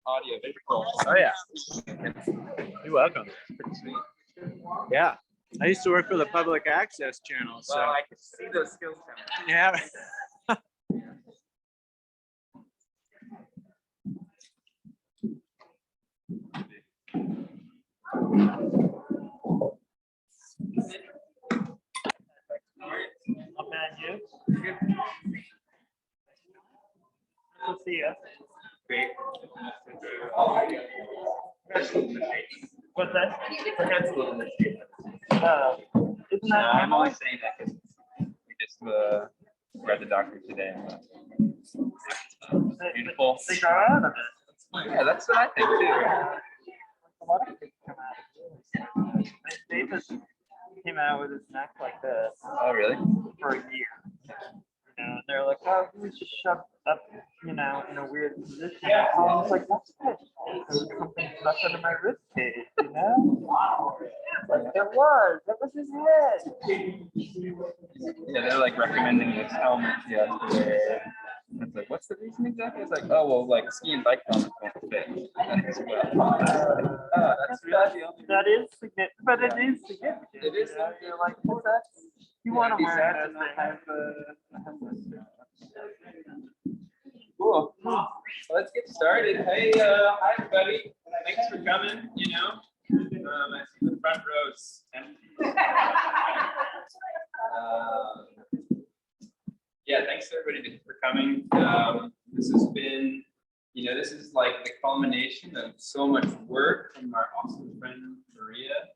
audio visual. Oh yeah. You're welcome. Pretty sweet. Yeah. I used to work for the public access channel, so Well, I could see those skills coming. yeah. Not bad, you? We'll see you. Great. What's that? Perhaps a little in the shape. Isn't that I'm only saying that because we just read the doctor today. Beautiful. They grow out of it. Yeah, that's what I think too. A lot of kids come out of it. David came out with his neck like this Oh, really? for a year. You know, and they're like, oh, he was just shoved up, you know, in a weird position. Yeah. And I was like, that's good. There's something stuck under my rib cage, you know? Like, it was his head. Yeah, they're like recommending this helmet yesterday. It's like, what's the reason exactly? It's like, oh, well, like ski and bike helmets won't fit. That's really the only. That is significant, but it is significant. It is. You know? You're like, oh, that's, you want to Be wear sad that to not have a helmet. Cool. So let's get started. Hey, hi everybody. Thanks for coming. You know, I see the front rows empty. Yeah, thanks everybody for coming. This has been, you know, this is like the culmination of so much work from our awesome friend Maria.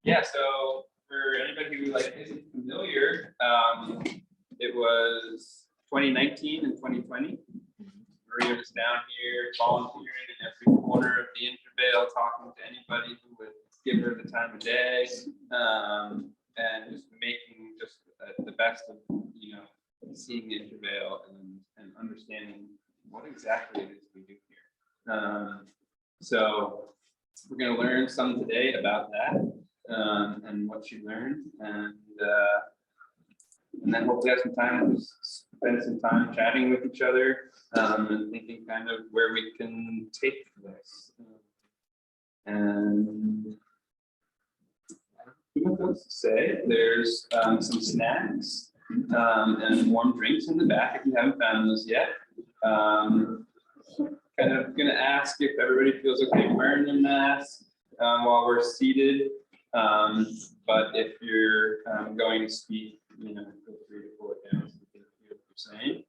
Yeah, so for anybody who like isn't familiar, it was 2019 and 2020. Maria was down here volunteering in every corner of the Intervale, talking to anybody who would give her the time of day, and just making just the best of, you know, seeing the Intervale and understanding what exactly it is we do here. So we're going to learn some today about that and what she learned, and then hopefully have some time to spend some time chatting with each other and thinking kind of where we can take this. And what else to say? There's some snacks and warm drinks in the back if you haven't found those yet. Kind of going to ask if everybody feels okay wearing their masks while we're seated. But if you're going to speak, you know, feel free to pull it down so you can hear what you're saying.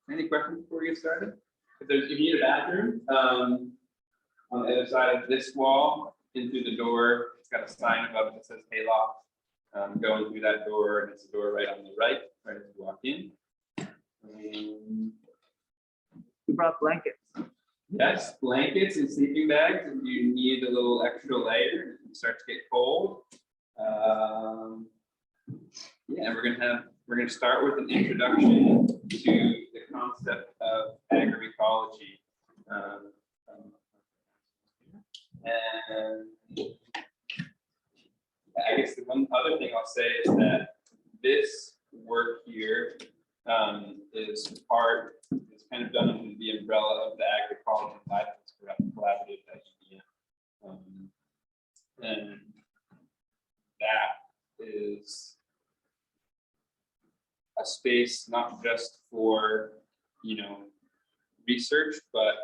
Any questions before we get started? If you need a bathroom, on the other side of this wall, into the door, it's got a sign above it that says Hayloft. Going through that door, and it's a door right on the right as you walk in. We brought blankets. Yes, blankets and sleeping bags if you need a little extra layer and start to get cold. Yeah, we're gonna start with an introduction to the concept of agroecology. And I guess the one other thing I'll say is that this work here is kind of done under the umbrella of the Agroecology and Lighthouse Collaborative at UVM. And that is a space not just for, you know, research, but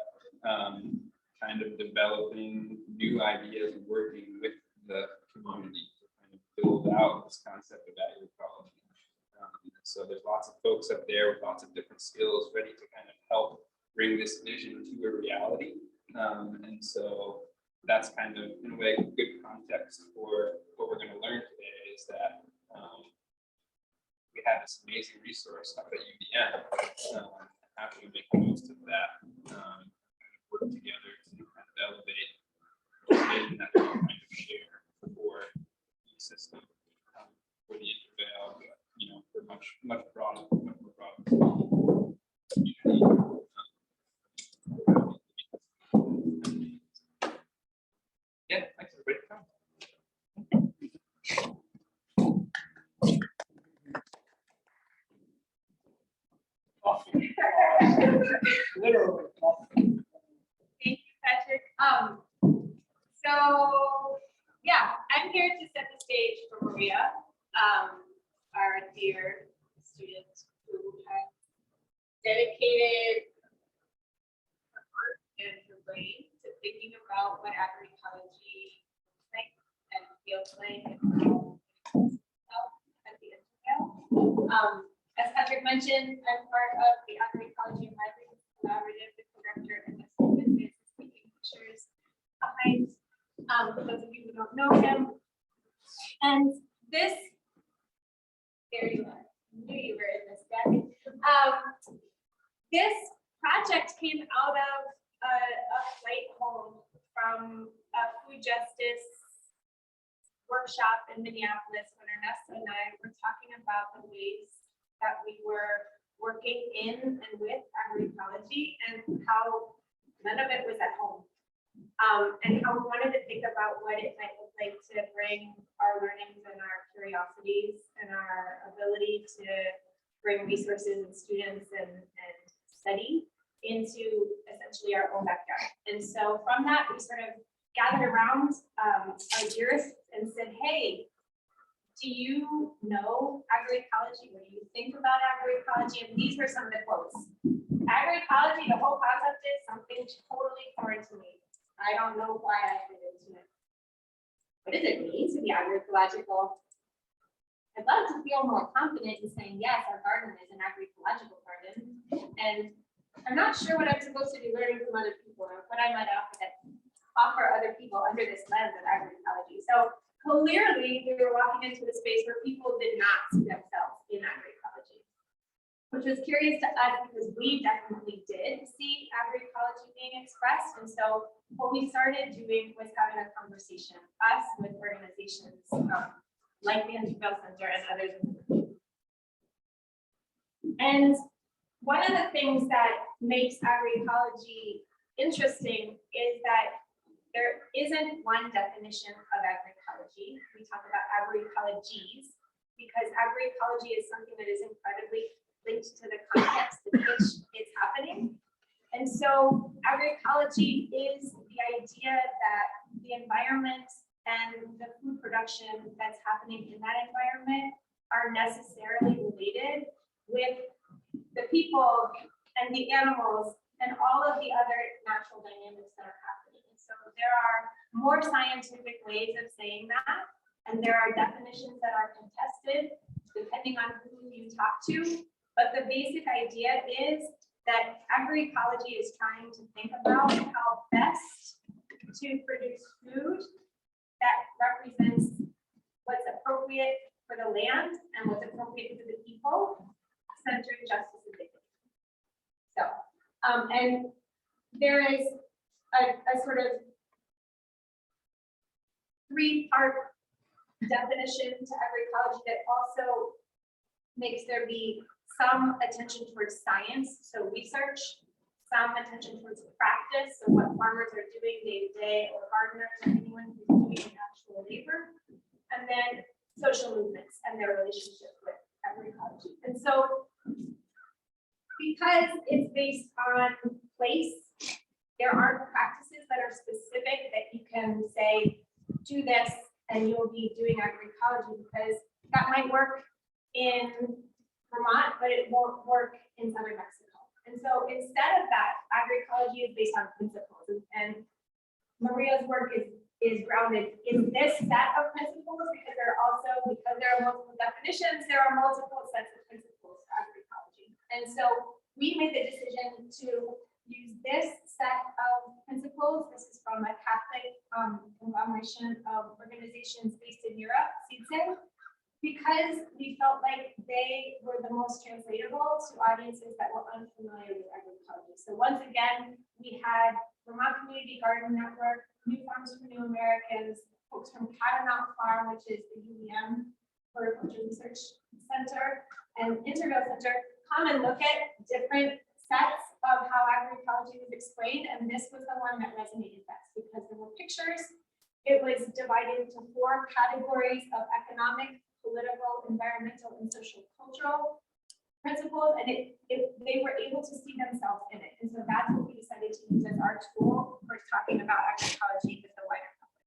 kind of developing new ideas and working with the community to kind of build out this concept of agroecology. So there's lots of folks up there with lots of different skills ready to kind of help bring this vision to a reality. And so that's kind of, in a way, good context for what we're going to learn today is that we have this amazing resource up at UVM. How can we make the most of that? Work together to kind of elevate the vision that we kind of share for the system, for the Intervale, but, you know, for much broader, much more broad community. So yeah, I'm here to set the stage for Maria, our dear student who has dedicated her heart and her brain to thinking about what agroecology looks like and feels like at the Intervale. As Patrick mentioned, I'm part of the Agroecology and Livelihoods Collaborative, the co-director, and the student is taking pictures behind, for those of you who don't know him. And this, there you are, I knew you were in this deck. This project came out of a flight home from a food justice workshop in Minneapolis when Ernesto and I were talking about the ways that we were working in and with agroecology and how none of it was at home. And how we wanted to think about what it might look like to bring our learnings and our curiosities and our ability to bring resources and students and study into essentially our own backyard. And so from that, we sort of gathered around our dearest and said, hey, do you know agroecology? What do you think about agroecology? And these were some of the quotes. Agroecology, the whole concept is something totally foreign to me. I don't know why I fit into it. What does it mean to be agroecological? I'd love to feel more confident in saying, yes, our garden is an agroecological garden. And I'm not sure what I'm supposed to be learning from other people or what I might offer other people under this lens of agroecology. So clearly, we were walking into a space where people did not see themselves in agroecology, which was curious to us because we definitely did see agroecology being expressed. And so what we started doing was having a conversation, us with organizations like the Intervale Center and others. And one of the things that makes agroecology interesting is that there isn't one definition of agroecology. We talk about agroecologies because agroecology is something that is incredibly linked to the context in which it's happening. And so agroecology is the idea that the environment and the food production that's happening in that environment are necessarily related with the people and the animals and all of the other natural dynamics that are happening. So there are more scientific ways of saying that, and there are definitions that are contested depending on who you talk to. But the basic idea is that agroecology is trying to think about how best to produce food that represents what's appropriate for the land and what's appropriate for the people, centering justice and dignity. So, and there is a sort of three-part definition to agroecology that also makes there be some attention towards science, so research, some attention towards practice, so what farmers are doing day to day, or gardeners, or anyone who's doing actual labor, and then social movements and their relationship with agroecology. And so, because it's based on place, there aren't practices that are specific that you can say, do this, and you'll be doing agroecology, because that might work in Vermont, but it won't work in southern Mexico. And so instead of that, agroecology is based on principles. And Maria's work is grounded in this set of principles because there are multiple definitions, there are multiple sets of principles for agroecology. And so we made the decision to use this set of principles. This is from a Catholic conglomeration of organizations based in Europe, CIDSE, because we felt like they were the most translatable to audiences that were unfamiliar with agroecology. So once again, we had Vermont Community Garden Network, New Farms for New Americans, folks from Catamount Farm, which is the UVM Horticulture Research Center, and Intervale Center, come and look at different sets of how agroecology was explained, and this was the one that resonated best because there were pictures. It was divided into 4 categories of economic, political, environmental, and social cultural principles, and they were able to see themselves in it. And so that's what we decided to use as our tool for course, talking about agroecology with the wider public.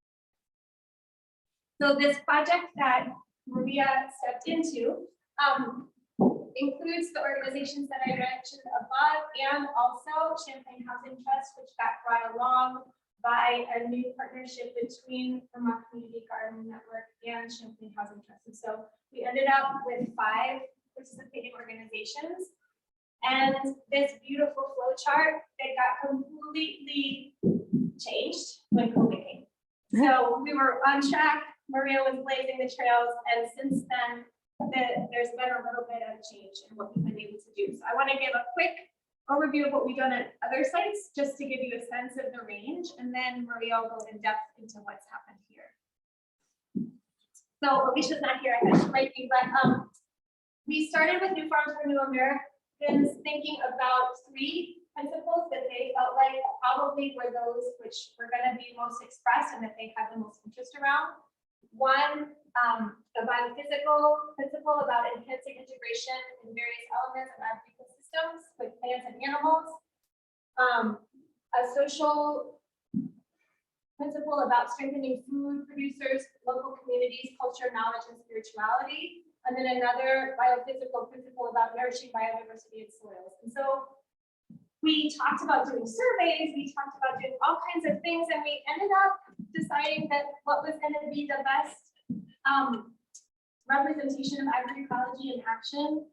So this project that Maria stepped into includes the organizations that I mentioned above, and also Champlain Housing Trust, which got brought along by a new partnership between Vermont Community Garden Network and Champlain Housing Trust. And so we ended up with 5 participating organizations, and this beautiful flow chart that got completely changed when COVID came. So we were on track, Maria was blazing the trails, and since then, there's been a little bit of change in what we've been able to do. So I want to give a quick overview of what we've done at other sites, just to give you a sense of the range, and then Maria will go in depth into what's happened here. So Alicia's not here, I thought she might be, but we started with New Farms for New Americans, thinking about 3 principles that they felt like probably were those which were going to be most expressed and that they had the most interest around. One, the biophysical principle about enhancing integration in various elements of our ecosystems with plants and animals. A social principle about strengthening food producers, local communities, culture, knowledge, and spirituality. And then another biophysical principle about nourishing biodiversity and soils. And so we talked about doing surveys, we talked about doing all kinds of things, and we ended up deciding that what was going to be the best representation of agroecology in action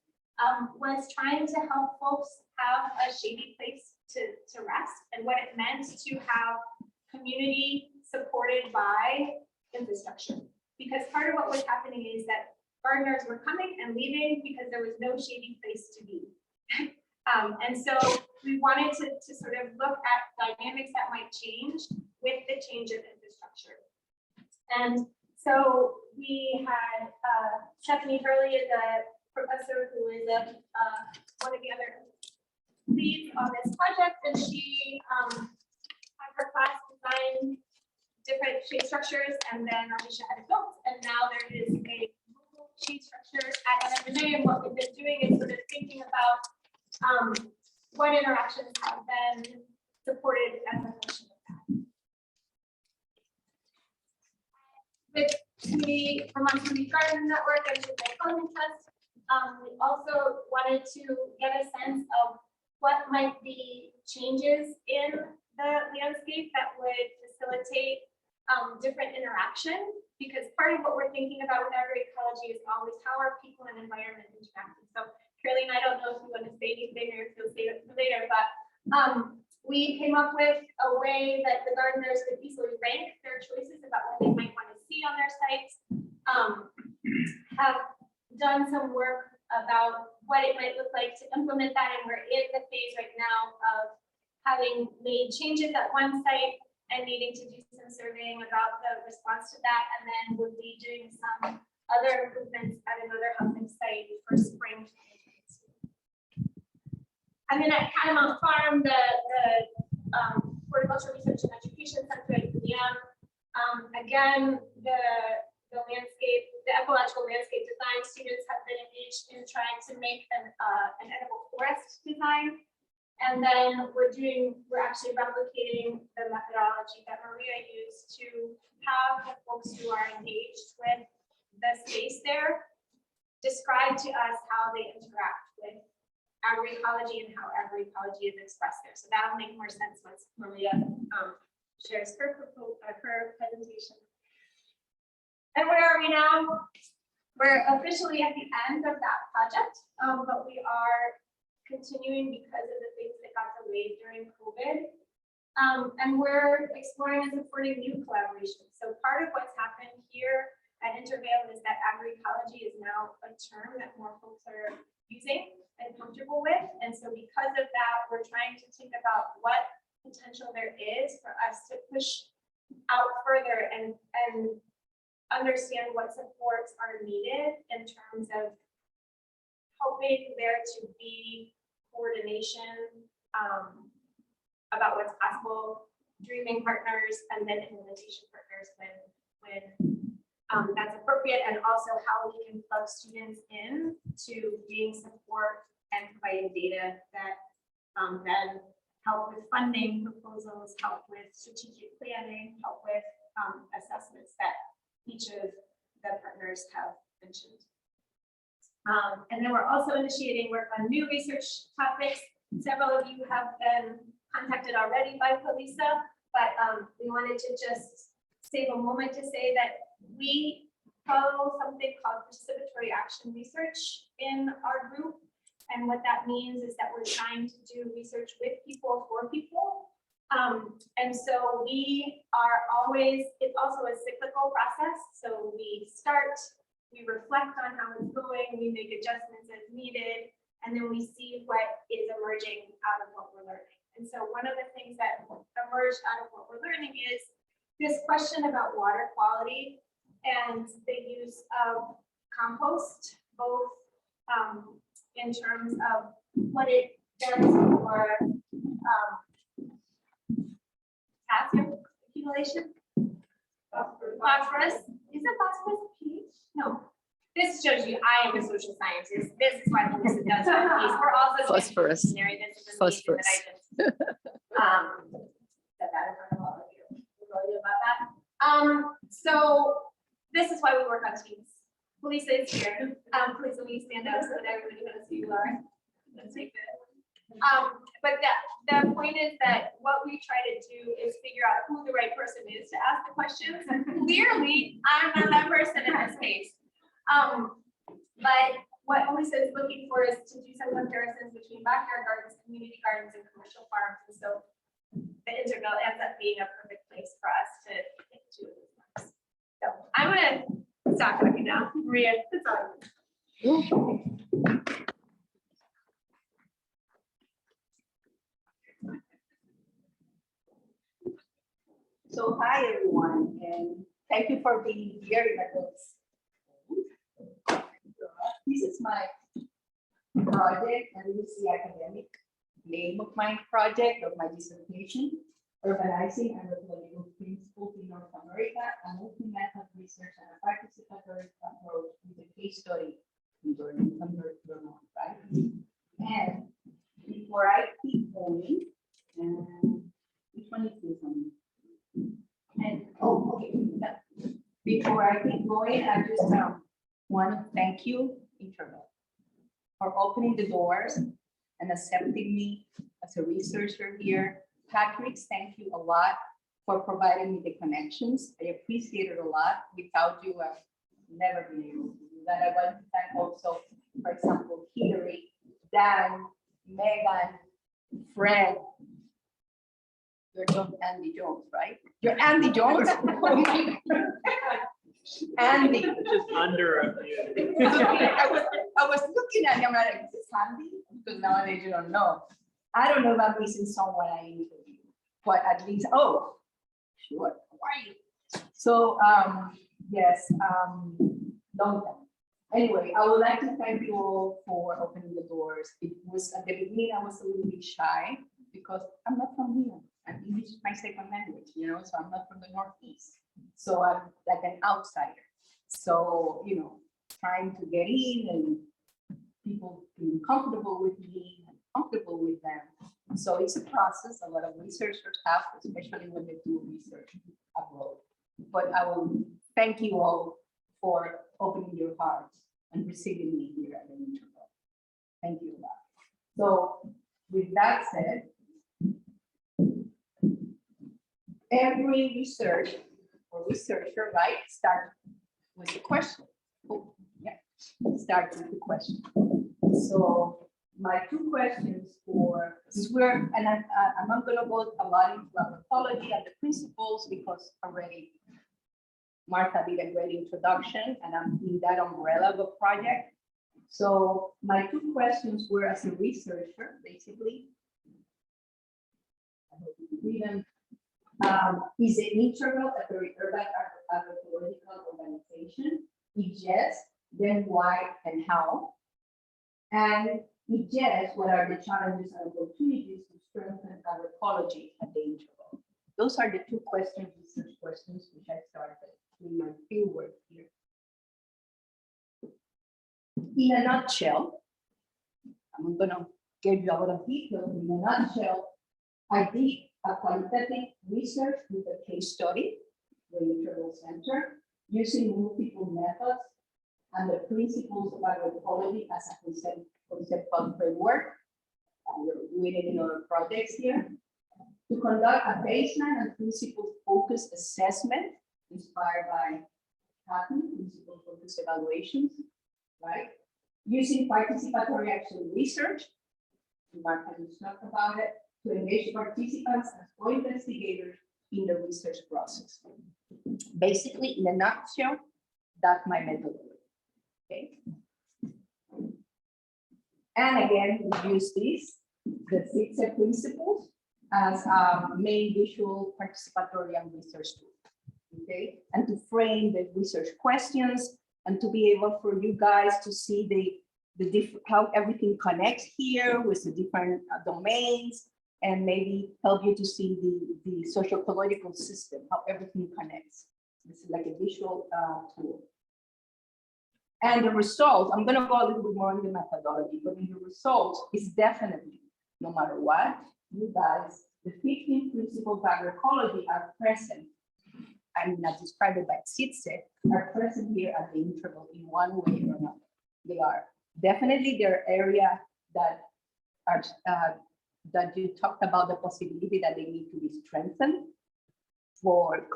was trying to help folks have a shady place to rest, and what it meant to have community supported by infrastructure. Because part of what was happening is that gardeners were coming and leaving because there was no shady place to be. And so we wanted to sort of look at dynamics that might change with the change of infrastructure. And so we had Stephanie Hurley is a professor who is one of the other leads on this project, and she had her class design different shade structures, and then Alicia had it built, and now there is a mobile shade structure at NMA, and what we've been doing is sort of thinking about what interactions have been supported as a function of that. With the Vermont Community Garden Network and the Housing Trust, we also wanted to get a sense of what might be changes in the landscape that would facilitate different interaction, because part of what we're thinking about with agroecology is always how are people and environment interacting. So Caroline, I don't know if you want to say anything or if you'll say it later, but we came up with a way that the gardeners could easily rank their choices about what they might want to see on their sites. Have done some work about what it might look like to implement that, and we're in the phase right now of having made changes at one site and needing to do some surveying about the response to that, and then we'll be doing some other improvements at another housing site for spring. And then at Catamount Farm, the Horticulture Research and Education Center at UVM, again, the landscape, the ecological landscape design students have been engaged in trying to make an edible forest design. And then we're actually replicating the methodology that Maria used to have the folks who are engaged with the space there describe to us how they interact with agroecology and how agroecology is expressed there. So that'll make more sense once Maria shares her presentation. And where are we now? We're officially at the end of that project, but we are continuing because of the things that got delayed during COVID. And we're exploring and supporting new collaborations. So part of what's happened here at Intervale is that agroecology is now a term that more folks are using and comfortable with. And so because of that, we're trying to think about what potential there is for us to push out further and understand what supports are needed in terms of hoping there to be coordination about what's possible, dreaming partners, and then implementation partners when that's appropriate, and also how we can plug students in to being support and providing data that then help with funding proposals, help with strategic planning, help with assessments that each of the partners have mentioned. And then we're also initiating work on new research topics. Several of you have been contacted already by Felisa, but we wanted to just save a moment to say that we follow something called participatory action research in our group. And what that means is that we're trying to do research with people for people. And so we are always, it's also a cyclical process. So we start, we reflect on how it's going, we make adjustments as needed, and then we see what is emerging out of what we're learning. And so one of the things that emerged out of what we're learning is this question about water quality and the use of compost, both in terms of what it does for potassium accumulation, phosphorus. Is it phosphorus pH? No. This shows you I am a social scientist. This is why Melissa does that piece. We're also Phosphorus. disciplinary. This is amazing that I just said that in front of all of you. We'll tell you about that. So this is why we work on teams. Felisa is here. Please let me stand up so that everybody knows who you are. That's pretty good. But the point is that what we try to do is figure out who the right person is to ask the questions. And clearly, I'm not that person in this case. But what Felisa is looking for is to do some comparisons between backyard gardens, community gardens, and commercial farms. And so the Intervale ends up being a perfect place for us to get to these marks. So I'm gonna stop talking now. Maria, that's all. So hi everyone, and thank you for being here in adults. This is my project, and this is the academic name of my project, of my dissertation, Urbanizing Agroecological Principles in North America, a multi-method research and a participatory approach with a case study in Vermont, right? And before I keep going, which one is this one? And okay, before I keep going, I just want to thank you, Intervale, for opening the doors and accepting me as a researcher here. Patrick, thank you a lot for providing me the connections. I appreciate it a lot. Without you, I've never been able to do that. I want to thank also, for example, Hillary, Dan, Megan, Fred. You're Andy Jones, right? You're Andy Jones? Andy. Just under a few. I was looking at him like, is this Andy? Because nowadays you don't know. I don't know if I'm missing someone I interviewed, but at least, oh, sure, how are you? So, yes, long time. Anyway, I would like to thank you all for opening the doors. It was, at the beginning, I was a little bit shy because I'm not from here. And English is my second language, you know, so I'm not from the Northeast. So I'm like an outsider. So, you know, trying to get in and people being comfortable with me and comfortable with them. So it's a process a lot of researchers have, especially when they do research abroad. But I will thank you all for opening your hearts and receiving me here at the Intervale. Thank you a lot. So with that said, every research or researcher, right, start with a question. Oh, yeah, start with the question. So my two questions for this were, and I'm not going to go a lot into agroecology and the principles because already Martha did a great introduction and I'm in that umbrella of a project. So my two questions were as a researcher, basically. I hope you can read them. Is it Intervale a very urban agroecological organization? If yes, then why and how? And if yes, what are the challenges and opportunities to strengthen agroecology at the Intervale? Those are the two questions, research questions, which I started in my fieldwork here. In a nutshell, I'm going to give you a lot of details. In a nutshell, I did a qualitative research with a case study, the Intervale Center, using multiple methods and the principles of agroecology as a conceptual framework. We're doing it in other projects here. To conduct a baseline and principle-focused assessment inspired by principle-focused evaluations, right? Using participatory action research, Mark has talked about it, to engage participants as co-investigators in the research process. Basically, in a nutshell, that's my methodology. Okay. And again, we use this, the 6 principles, as a main visual participatory and research tool. Okay, and to frame the research questions and to be able for you guys to see the different how everything connects here with the different domains, and maybe help you to see the socio-ecological system, how everything connects. This is like a visual tool. And the results, I'm going to go a little bit more in the methodology, but in the results is definitely, no matter what, you guys, the 15 principles of agroecology are present. I mean, as described by Sitze, are present here at the interval in one way or another. They are definitely their area that are that you talked about the possibility that they need to be strengthened for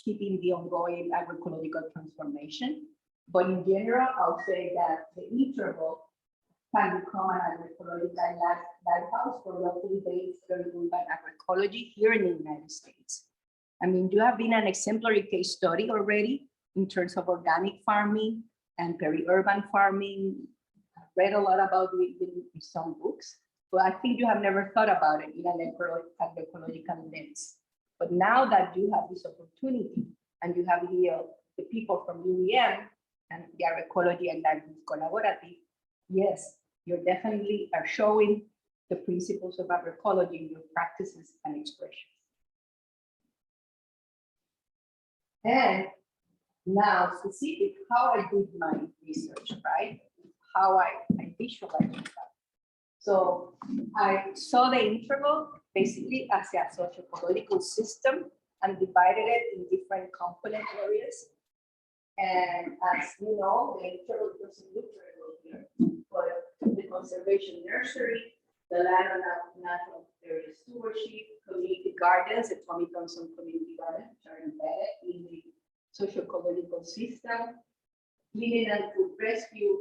keeping the ongoing agroecological transformation. But in general, I'll say that the interval can become an agroecological lighthouse for locally based urban agroecology here in the United States. I mean, you have been an exemplary case study already in terms of organic farming and peri-urban farming. I've read a lot about it in some books, but I think you have never thought about it in an agroecological lens. But now that you have this opportunity and you have here the people from UVM and the Agroecology and Livelihoods Collaborative, yes, you definitely are showing the principles of agroecology in your practices and expressions. And now specific how I did my research, right? How I visualized that. So I saw the interval basically as a socio-ecological system and divided it in different component areas. And as you know, the interval doesn't look very well here, but the conservation nursery, the land and natural area stewardship, community gardens, the Tommy Thompson community gardens, which are embedded in the socio-ecological system, cleaning and food rescue,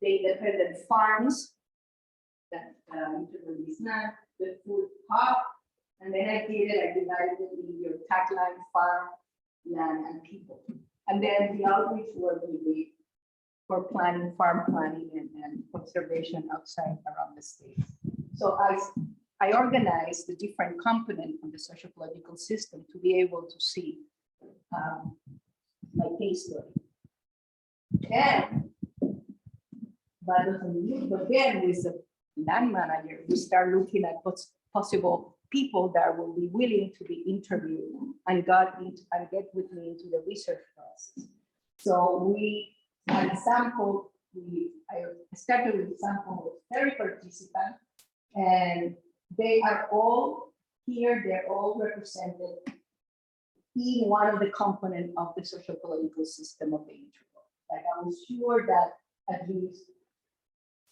the independent farms, that interval is not, the food hub, and then I divided it in your tagline, farm, land, and people. And then the outreach work we did for planning, farm planning, and conservation outside around the state. So I organized the different components of the socio-ecological system to be able to see my case study. And that doesn't look again with the land manager, we start looking at what's possible people that will be willing to be interviewed and get with me into the research process. So an example, I started with an example of 30 participants, and they are all here, they're all represented in one of the components of the socio-political system of the interval. Like I was sure that at least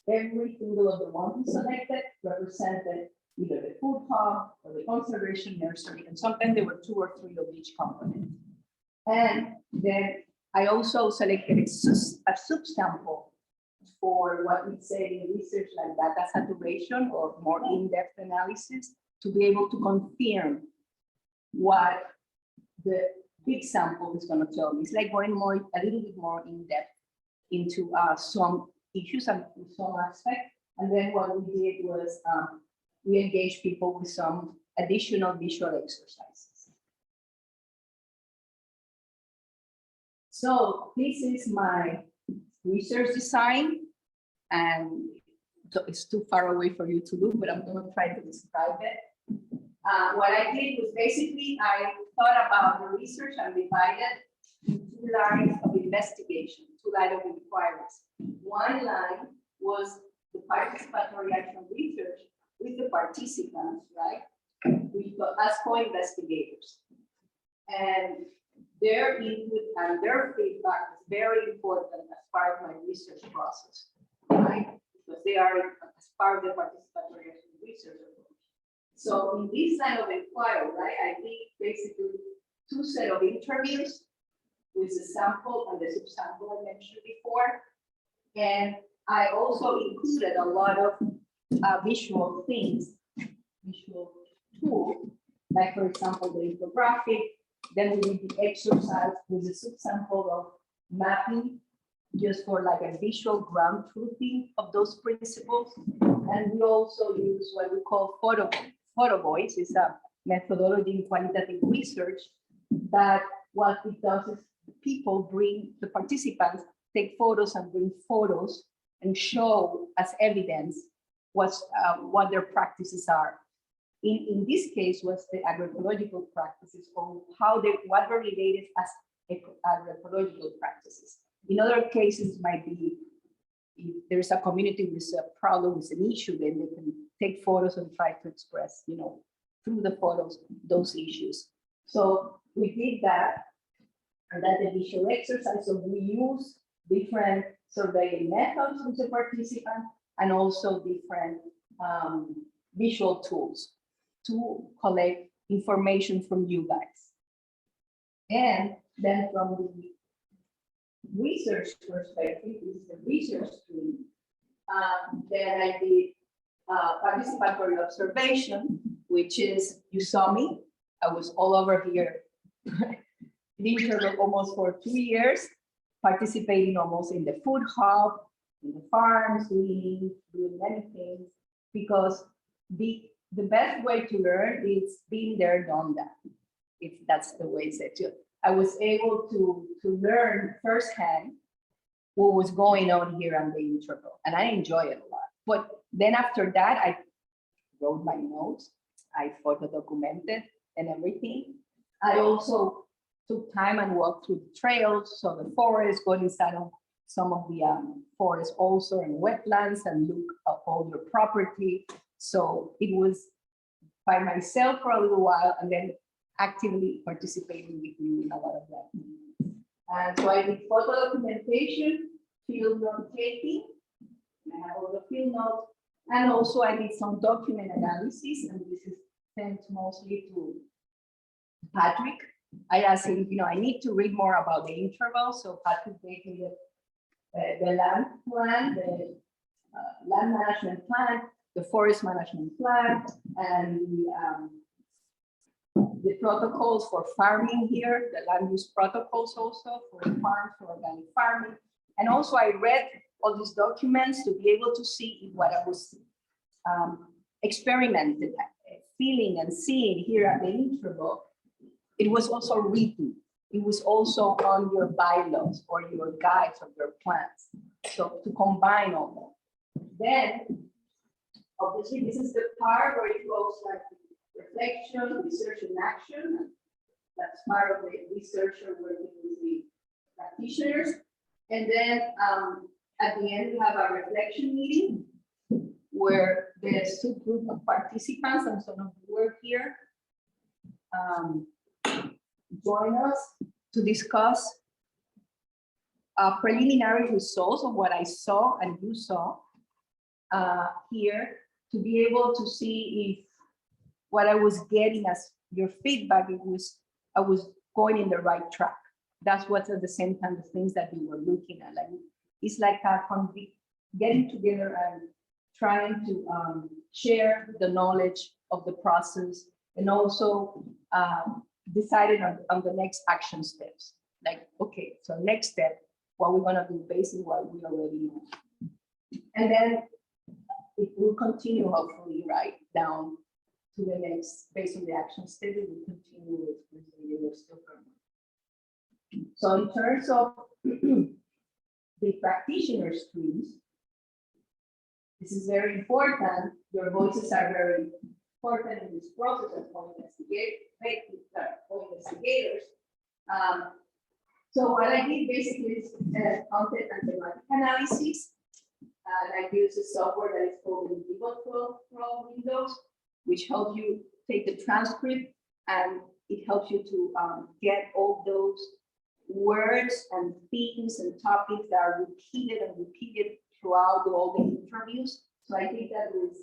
every single of the ones we selected represented either the food hub or the conservation nursery, and sometimes there were 2 or 3 of each component. And then I also selected a subsample for what we say in research like data saturation or more in-depth analysis to be able to confirm what the big sample is going to tell me. It's like going a little bit more in-depth into some issues and some aspect. And then what we did was we engaged people with some additional visual exercises. So this is my research design, and it's too far away for you to look, but I'm going to try to describe it. What I did was basically I thought about the research and divided into 2 lines of investigation, 2 lines of inquiries. One line was the participatory action research with the participants, right? as co-investigators. And their input and their feedback is very important as part of my research process, right? Because they are as part of the participatory research approach. So in this line of inquiry, right, I did basically two set of interviews with the sample and the subsample I mentioned before. And I also included a lot of visual things, visual tools, like for example, the infographic. Then we did the exercise with the subsample of mapping, just for like a visual ground truthing of those principles. And we also use what we call photo voice. It's a methodology in qualitative research that what it does is the participants take photos and bring photos and show as evidence what their practices are. In this case was the agroecological practices, or what were related as agroecological practices. In other cases might be if there's a community with a problem, with an issue, then they can take photos and try to express, through the photos, those issues. So we did that, and that's a visual exercise. So we use different surveying methods with the participant and also different visual tools to collect information from you guys. And then from the research perspective, this is the research stream, then I did participatory observation, which is, you saw me, I was all over here, literally almost for 2 years, participating almost in the food hub, in the farms, doing many things, because the best way to learn is being there, done that, if that's the way it's said. I was able to learn firsthand what was going on here on the Intervale, and I enjoy it a lot. But then after that, I wrote my notes, I photo documented and everything. I also took time and walked through the trails, so the forest, go inside of some of the forests also, and wetlands, and look at all your property. So it was by myself for a little while, and then actively participating with you in a lot of that. And so I did photo documentation, field note taking, I have all the field notes, and also I did some document analysis, and this is thanks mostly to Patrick. I asked him, I need to read more about the Intervale, so Patrick gave me the land plan, the land management plan, the forest management plan, and the protocols for farming here, the land use protocols also for the farms, for organic farming. And also I read all these documents to be able to see if what I was experimented, feeling and seeing here at the Intervale, it was also written. It was also on your bylaws or your guides of your plans. So to combine all that. Then, obviously, this is the part where it goes like reflection, research, and action. That's part of the researcher working with the practitioners. And then at the end, we have a reflection meeting where the subgroup of participants and some of you were here join us to discuss preliminary results of what I saw and you saw here, to be able to see if what I was getting as your feedback, I was going in the right track. That's what's at the same time the things that we were looking at. Like it's like getting together and trying to share the knowledge of the process, and also decided on the next action steps. Like, okay, so next step, what we're gonna do based on what we already know. And then it will continue hopefully right down to the next, based on the action step, it will continue with the University of Vermont. So in terms of the practitioner streams, this is very important. Your voices are very important in this process of investigators. So what I did basically is content and thematic analysis. And I use a software that is called Livelihoods, which helps you take the transcript, and it helps you to get all those words and themes and topics that are repeated throughout all the interviews. So I think that was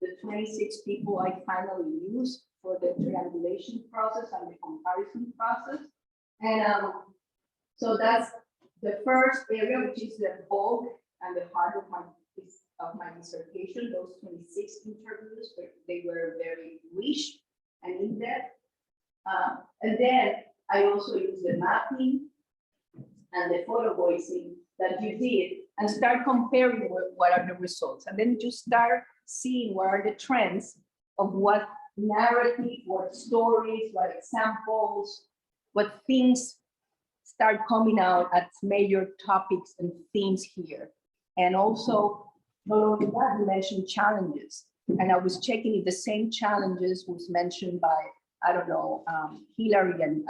the 26 people I finally used for the triangulation process and the comparison process. And so that's the first area, which is the bulk and the heart of my dissertation. Those 26 interviews, they were very rich and in-depth. And then I also use the mapping and the photo voicing that you did and start comparing what are the results. And then you start seeing what are the trends of what narrative, what stories, what examples, what things start coming out as major topics and themes here. And also, not only that, you mentioned challenges. And I was checking if the same challenges was mentioned by, I don't know, Hillary and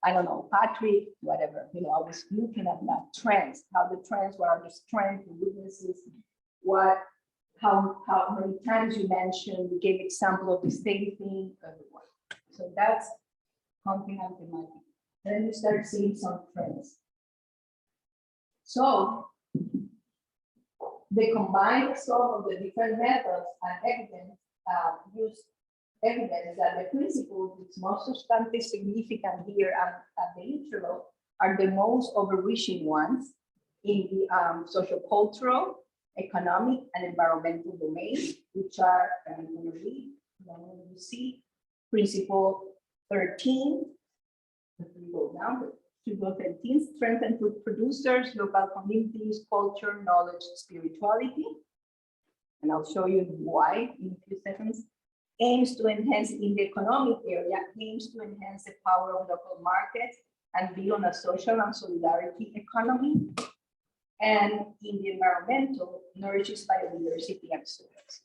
I don't know, Patrick, whatever. You know, I was looking at that trends, how the trends, what are the strengths and weaknesses, how many times you mentioned, you gave example of the same thing, everyone. So that's comprehensive mapping. Then you start seeing some trends. So the combined result of the different methods and evidence used evidence that the principles which most substantially significant here at the interval are the most overreaching ones in the sociocultural, economic, and environmental domains, which are, I'm going to read, you see, principle 13, if we go down to 13, strengthen food producers, local communities, culture, knowledge, spirituality. And I'll show you why in a few seconds. Aims to enhance in the economic area, aims to enhance the power of local markets and build on a social and solidarity economy. And in the environmental, nourishes biodiversity and soils.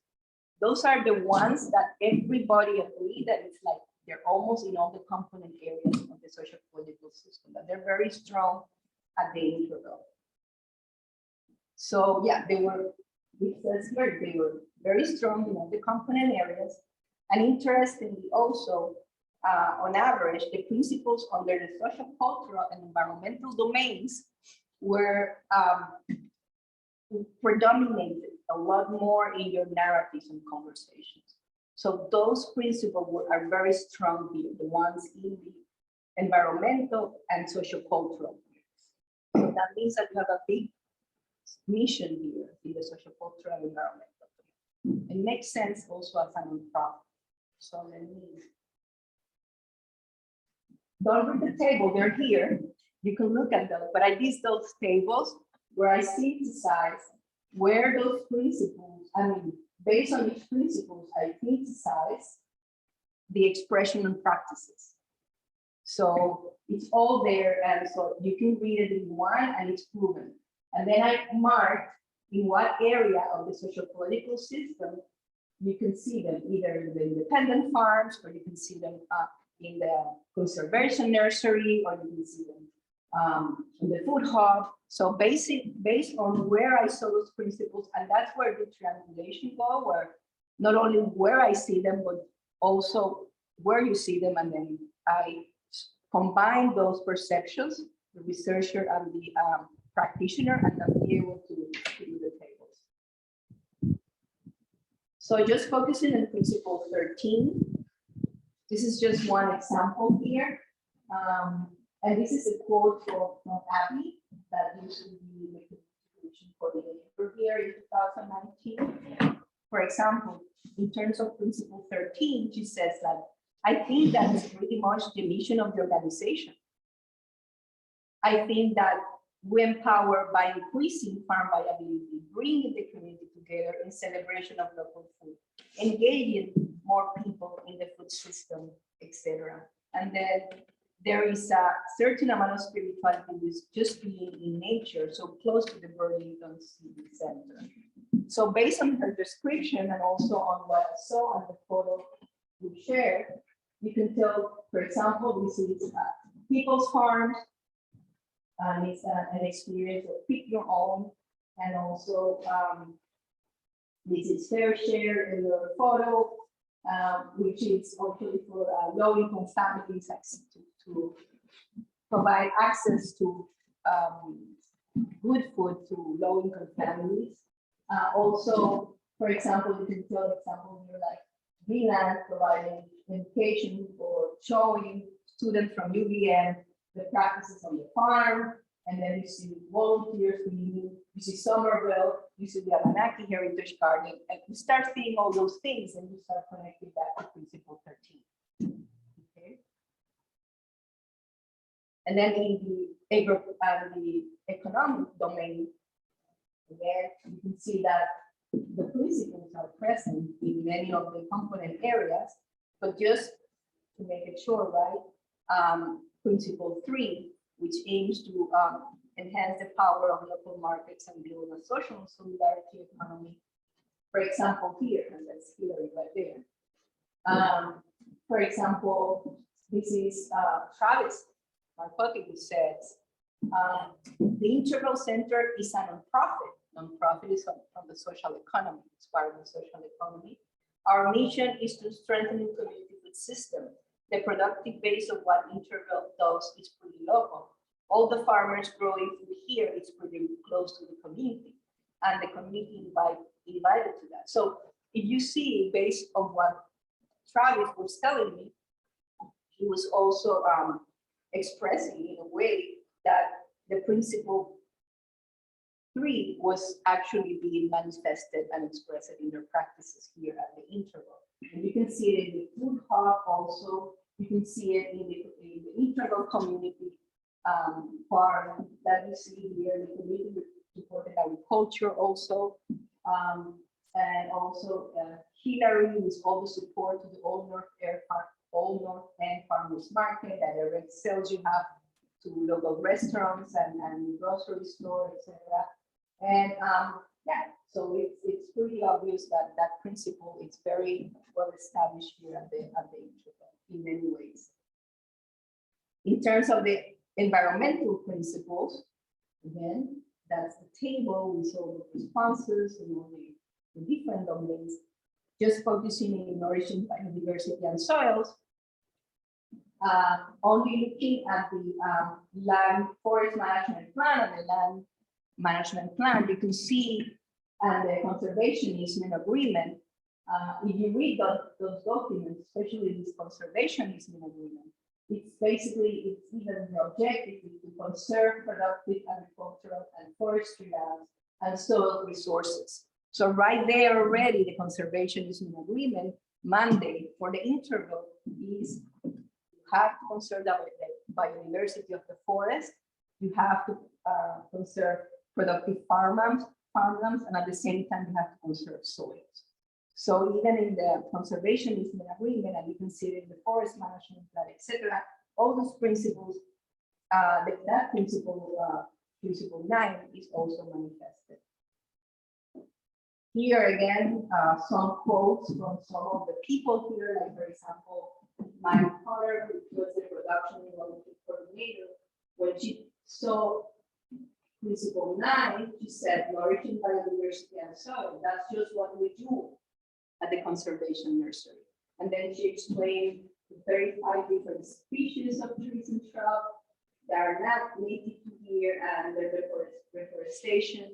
Those are the ones that everybody agreed that it's like they're almost in all the component areas of the social political system, that they're very strong at the interval. So yeah, they were, it says here, they were very strong in all the component areas. And interestingly also, on average, the principles under the social, cultural, and environmental domains were predominated a lot more in your narratives and conversations. So those principles are very strong here, the ones in the environmental and social cultural. So that means that you have a big mission here in the social cultural and environmental. It makes sense also as a nonprofit. So let me, don't read the table, they're here. You can look at them, but I use those tables where I synthesize where those principles, I mean, based on each principles, I synthesize the expression and practices. So it's all there, and so you can read it in one, and it's proven. And then I mark in what area of the social political system you can see them, either in the independent farms, or you can see them in the conservation nursery, or you can see them in the food hub. So based on where I saw those principles, and that's where the triangulation go, where not only where I see them, but also where you see them, and then I combine those perceptions, the researcher and the practitioner, and then be able to do the tables. So just focusing on principle 13, this is just one example here. And this is a quote from Abby that used to be the contribution coordinator here in 2019. For example, in terms of principle 13, she says that, I think that is pretty much the mission of the organization. I think that we empower by increasing farm viability, bringing the community together in celebration of local food, engaging more people in the food system, etc. And then there is a certain amount of spirituality with just being in nature, so close to the Burlington City Center. So based on her description and also on what I saw on the photo we shared, you can tell, for example, this is people's farms, and it's an experience of pick your own, and also this is fair share in your photo, which is actually for low-income families to provide access to good food to low-income families. Also, for example, you can tell example here like VLAN providing education for showing students from UVM the practices on the farm, and then you see volunteers leading, you see Somerville, you see the Abenaki Heritage Garden, and you start seeing all those things and you start connecting that to Principle 13. Okay. And then in the economic domain, again, you can see that the principles are present in many of the component areas, but just to make it sure, right? Principle 3, which aims to enhance the power of local markets and build a social solidarity economy. For example, here, and that's Hillary right there. For example, this is Travis, my pocket, who says, the Intervale Center is a nonprofit. Nonprofit is from the social economy, it's part of the social economy. Our mission is to strengthen the community food system. The productive base of what Intervale does is pretty local. All the farmers growing food here is pretty close to the community, and the community invited to that. So if you see, based on what Travis was telling me, he was also expressing in a way that the principle 3 was actually being manifested and expressed in their practices here at the Intervale. And you can see it in the food hub also. You can see it in the Intervale community farm that you see here, the community supported agriculture also. And also Hillary with all the support to the Old North End Farmers Market, that direct sales you have to local restaurants and grocery stores, etc. And yeah, so it's pretty obvious that that principle is very well established here at the Intervale in many ways. In terms of the environmental principles, again, that's the table with all the responses and all the different domains, just focusing in nourishing biodiversity and soils. Only looking at the land forest management plan and the land management plan, you can see the conservation easement agreement. If you read those documents, especially this conservation easement agreement, it's basically, it's even the objective is to conserve productive agricultural and forestry lands and soil resources. So right there already, the conservation easement agreement mandate for the Intervale is you have to conserve the biodiversity of the forest. You have to conserve productive farmlands, and at the same time, you have to conserve soils. So even in the conservation easement agreement, and you can see it in the forest management plan, etc., all those principles, that principle 9 is also manifested. Here again, some quotes from some of the people here, like for example, my mother, who was the production development coordinator, when she saw principle 9, she said, nourishing biodiversity and soil, that's just what we do at the conservation nursery. And then she explained the 35 different species of trees and shrubs that are not native to here, and the reforestation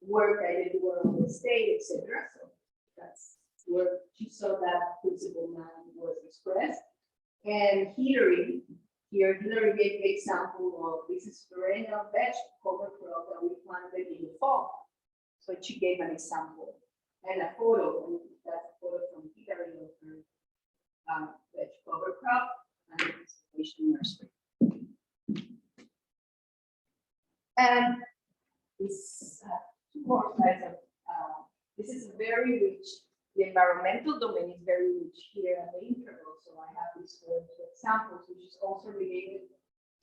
work that they do around the state, etc. So that's where she saw that principle 9 was expressed. And Hillary gave the example of this is perennial veg cover crop that we planted in the fall. So she gave an example and a photo, and that's a photo from Hillary of her veg cover crop and the conservation nursery. And this two more slides of this is very rich. The environmental domain is very rich here at the Intervale. So I have these two examples, which is also related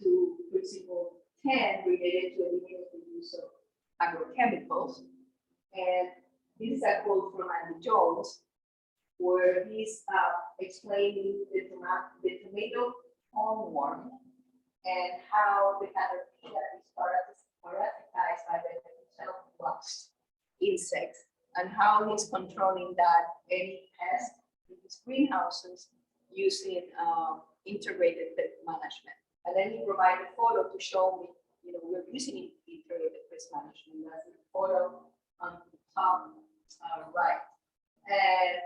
to principle 10, related to eliminate the use of agrochemicals. And this is a quote from Andy Jones, where he's explaining the tomato hornworm and how the caterpillar is parasitized by the self-flux insects, and how he's controlling that any pest greenhouses using integrated pest management. And then he provided a photo to show me, we're using integrated pest management. That's the photo on the top right. And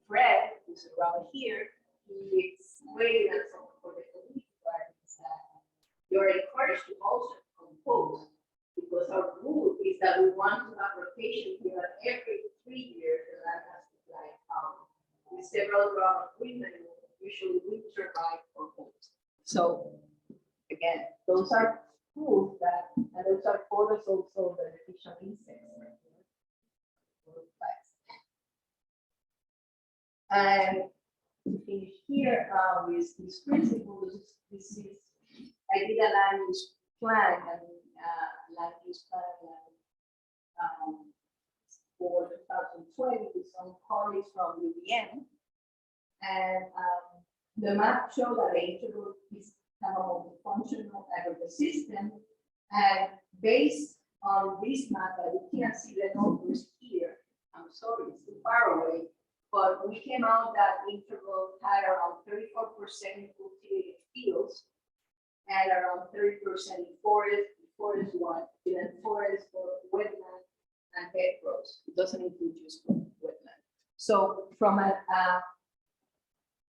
Fred, who's around here, he explained that for the community gardens that you're encouraged to also compose, because our rule is that we want to have rotation here at every 3 years, and that has to fly out. With several round of agreement, usually winter by or homes. So again, those are proof that, and those are photos also of beneficial insects. And to finish here with these principles, this is, I did a land use plan and for 2020 with some colleagues from UVM. And the map showed that the interval is kind of a functional ecosystem. And based on this map, that we can't see the numbers here, I'm sorry, it's too far away, but we came out that interval had around 34% in cultivated fields and around 30% in forest one, then forest for wetland and hedgerows. It doesn't include just wetland. So from an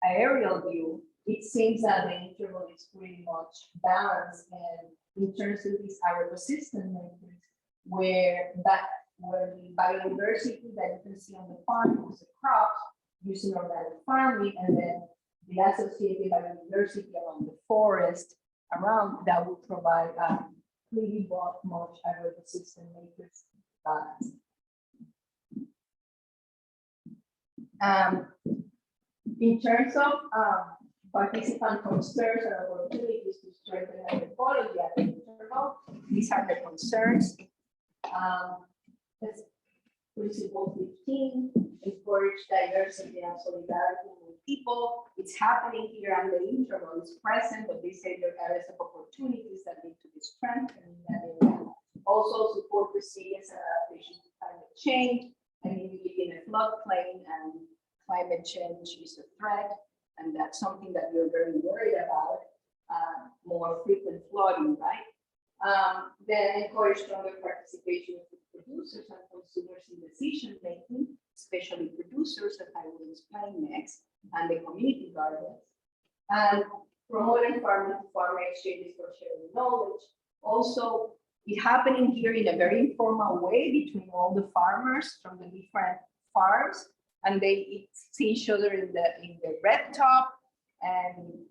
aerial view, it seems that the interval is pretty much balanced, and in terms of these ecosystem measures, where the biodiversity that you can see on the farm is the crops using organic farming, and then the associated biodiversity around the forest around that will provide pretty much ecosystem matrix balance. In terms of participant concerns and opportunities to strengthen agroecology at the interval, these are the concerns. Principle 15, encourage diversity and solidarity with people. It's happening here and the interval is present, but they say there are areas of opportunities that need to be strengthened in that area. Also support resilience and adaptation to climate change. I mean, we live in a floodplain and climate change is a threat, and that's something that we're very worried about, more frequent flooding, right? Then encourage stronger participation of producers and consumers in decision making, especially producers, as I will explain next, and the community gardens. And promoting farming to farmer exchanges for sharing knowledge. Also, it's happening here in a very informal way between all the farmers from the different farms, and they see each other in the red top and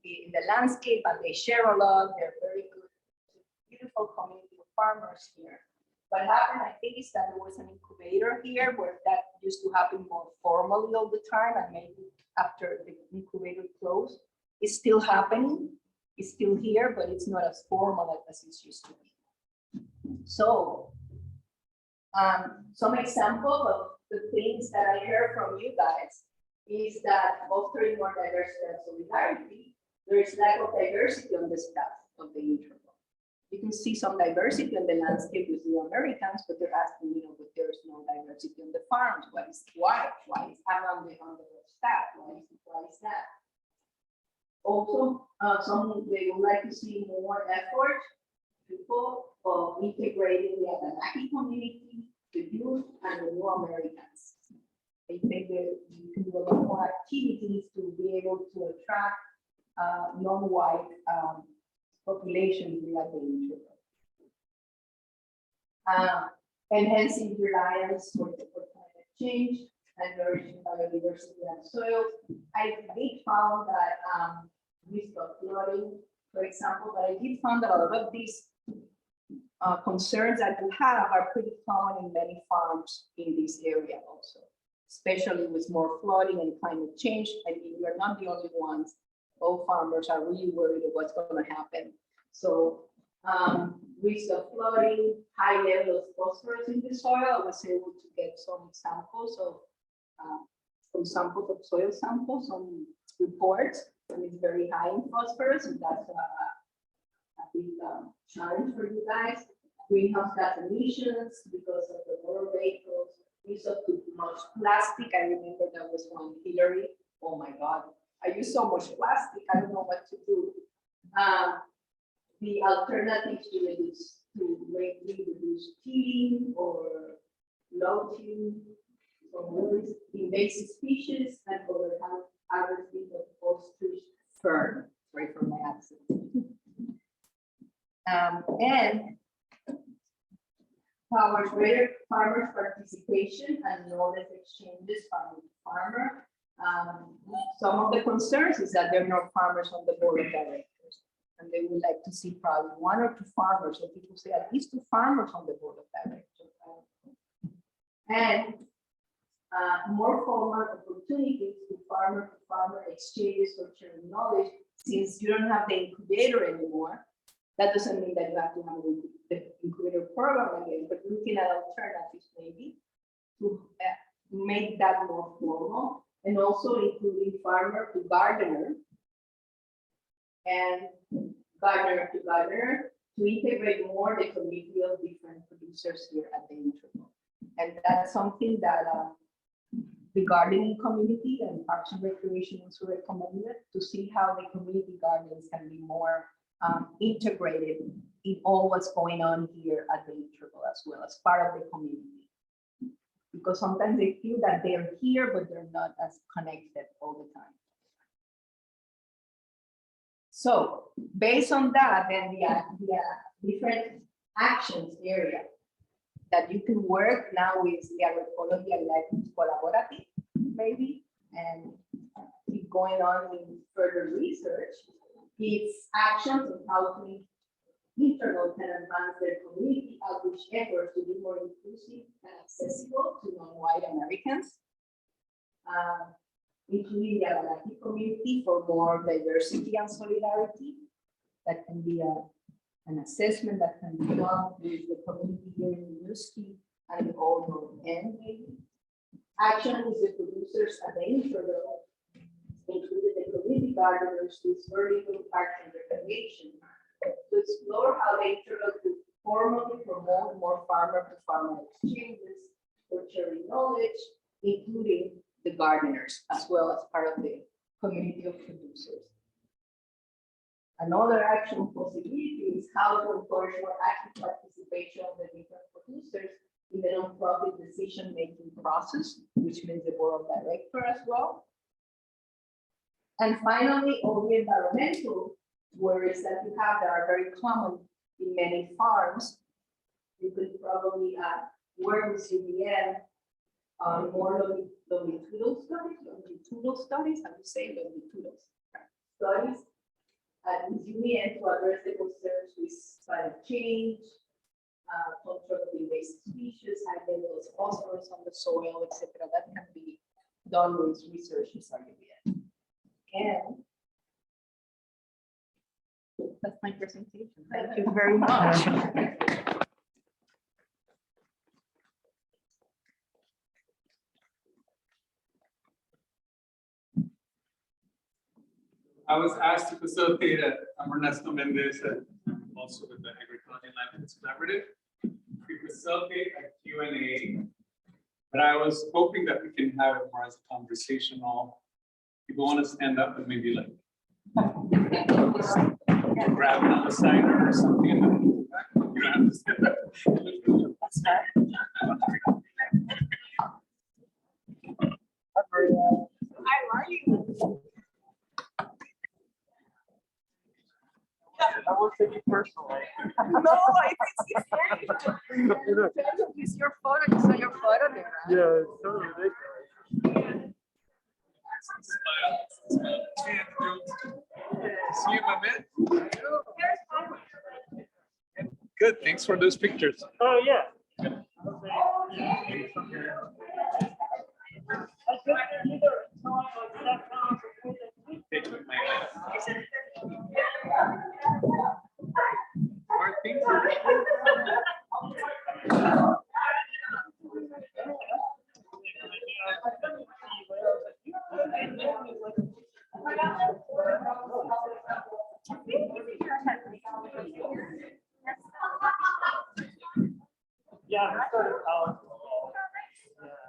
in the landscape, and they share a lot. They're very good, beautiful community of farmers here. What happened, I think, is that there was an incubator here where that used to happen more formally all the time, and maybe after the incubator closed, it's still happening. It's still here, but it's not as formal as it used to be. So, some example of the things that I heard from you guys is that fostering more diversity and solidarity, there is lack of diversity on the staff of the interval. You can see some diversity on the landscape with the Americans, but they're asking, but there's no diversity on the farms. Why is I'm on the staff? Why is that? Also, they would like to see more effort, people of integrating the Abenaki community, the youth, and the new Americans. I think that you can do a lot more activities to be able to attract non-white population here at the interval. Enhancing reliance for climate change and nourishing biodiversity and soil. I did found that risk of flooding, for example, but I did find that a lot of these concerns that you have are pretty common in many farms in this area also, especially with more flooding and climate change. I mean, we are not the only ones. All farmers are really worried of what's going to happen. So risk of flooding, high level of phosphorus in the soil. I was able to get some examples of soil samples, some reports, and it's very high in phosphorus, and that's a big challenge for you guys. Greenhouse gas emissions because of the motor vehicles, use of too much plastic. I remember that was one Hillary. Oh my God, I use so much plastic. I don't know what to do. The alternatives to reduce tilling or low tilling for invasive species and other harvesting of ostrich fern. Sorry for my accent. And powers greater farmers' participation and knowledge exchanges farmer to farmer. Some of the concerns is that there are no farmers on the board of directors, and they would like to see probably 1 or 2 farmers, or people say at least 2 farmers on the board of directors. And more formal opportunities to farmer exchanges for sharing knowledge, since you don't have the incubator anymore. That doesn't mean that you have to have the incubator program again, but looking at alternatives maybe to make that more formal, and also including farmer to gardener and gardener to gardener to integrate more the community of different producers here at the Intervale. And that's something that the gardening community and Parks and Recreation also recommended, to see how the community gardens can be more integrated in all what's going on here at the Intervale as well as part of the community. Because sometimes they feel that they're here, but they're not as connected all the time. So based on that, then the different actions area that you can work now with the agroecology and lighthouse collaborative, maybe, and keep going on in further research. It's actions on how to Intervale can advance their community outreach efforts to be more inclusive and accessible to non-white Americans, including the Aggregateology community for more diversity and solidarity. That can be an assessment that can be done with the community here in the university and the whole end maybe. Action with the producers at the Intervale, including the community gardeners with vertical parks and recreation, to explore how the Intervale could formally promote more farmer-to-farmer exchanges for sharing knowledge, including the gardeners, as well as part of the community of producers. Another action possibility is how to encourage more active participation of the different producers in the nonprofit decision-making process, which means the board of directors as well. And finally, all the environmental worries that you have that are very common in many farms. You could probably work with UVM on more longitudinal studies, how to say longitudinal studies with UVM to address the concerns with climate change, control of invasive species, high levels of phosphorus on the soil, etc. That can be done with researchers at UVM. And that's my presentation. Thank you very much. I was asked to facilitate I'm Ernesto Mendez, I'm also with the Agroecology and Livelihoods Collaborative. We facilitate a Q&A, but I was hoping that we can have it more as a conversational. People want to stand up and maybe like grab it on the side or something. You don't have to stand up. How are you? I will take it personally. No, I think it's your photo. You saw your photo there, right? Yeah, it's so ridiculous. See you, my man. Good, thanks for those pictures. Oh, yeah. Take with my Martin. Yeah, I started college. Yeah.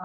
All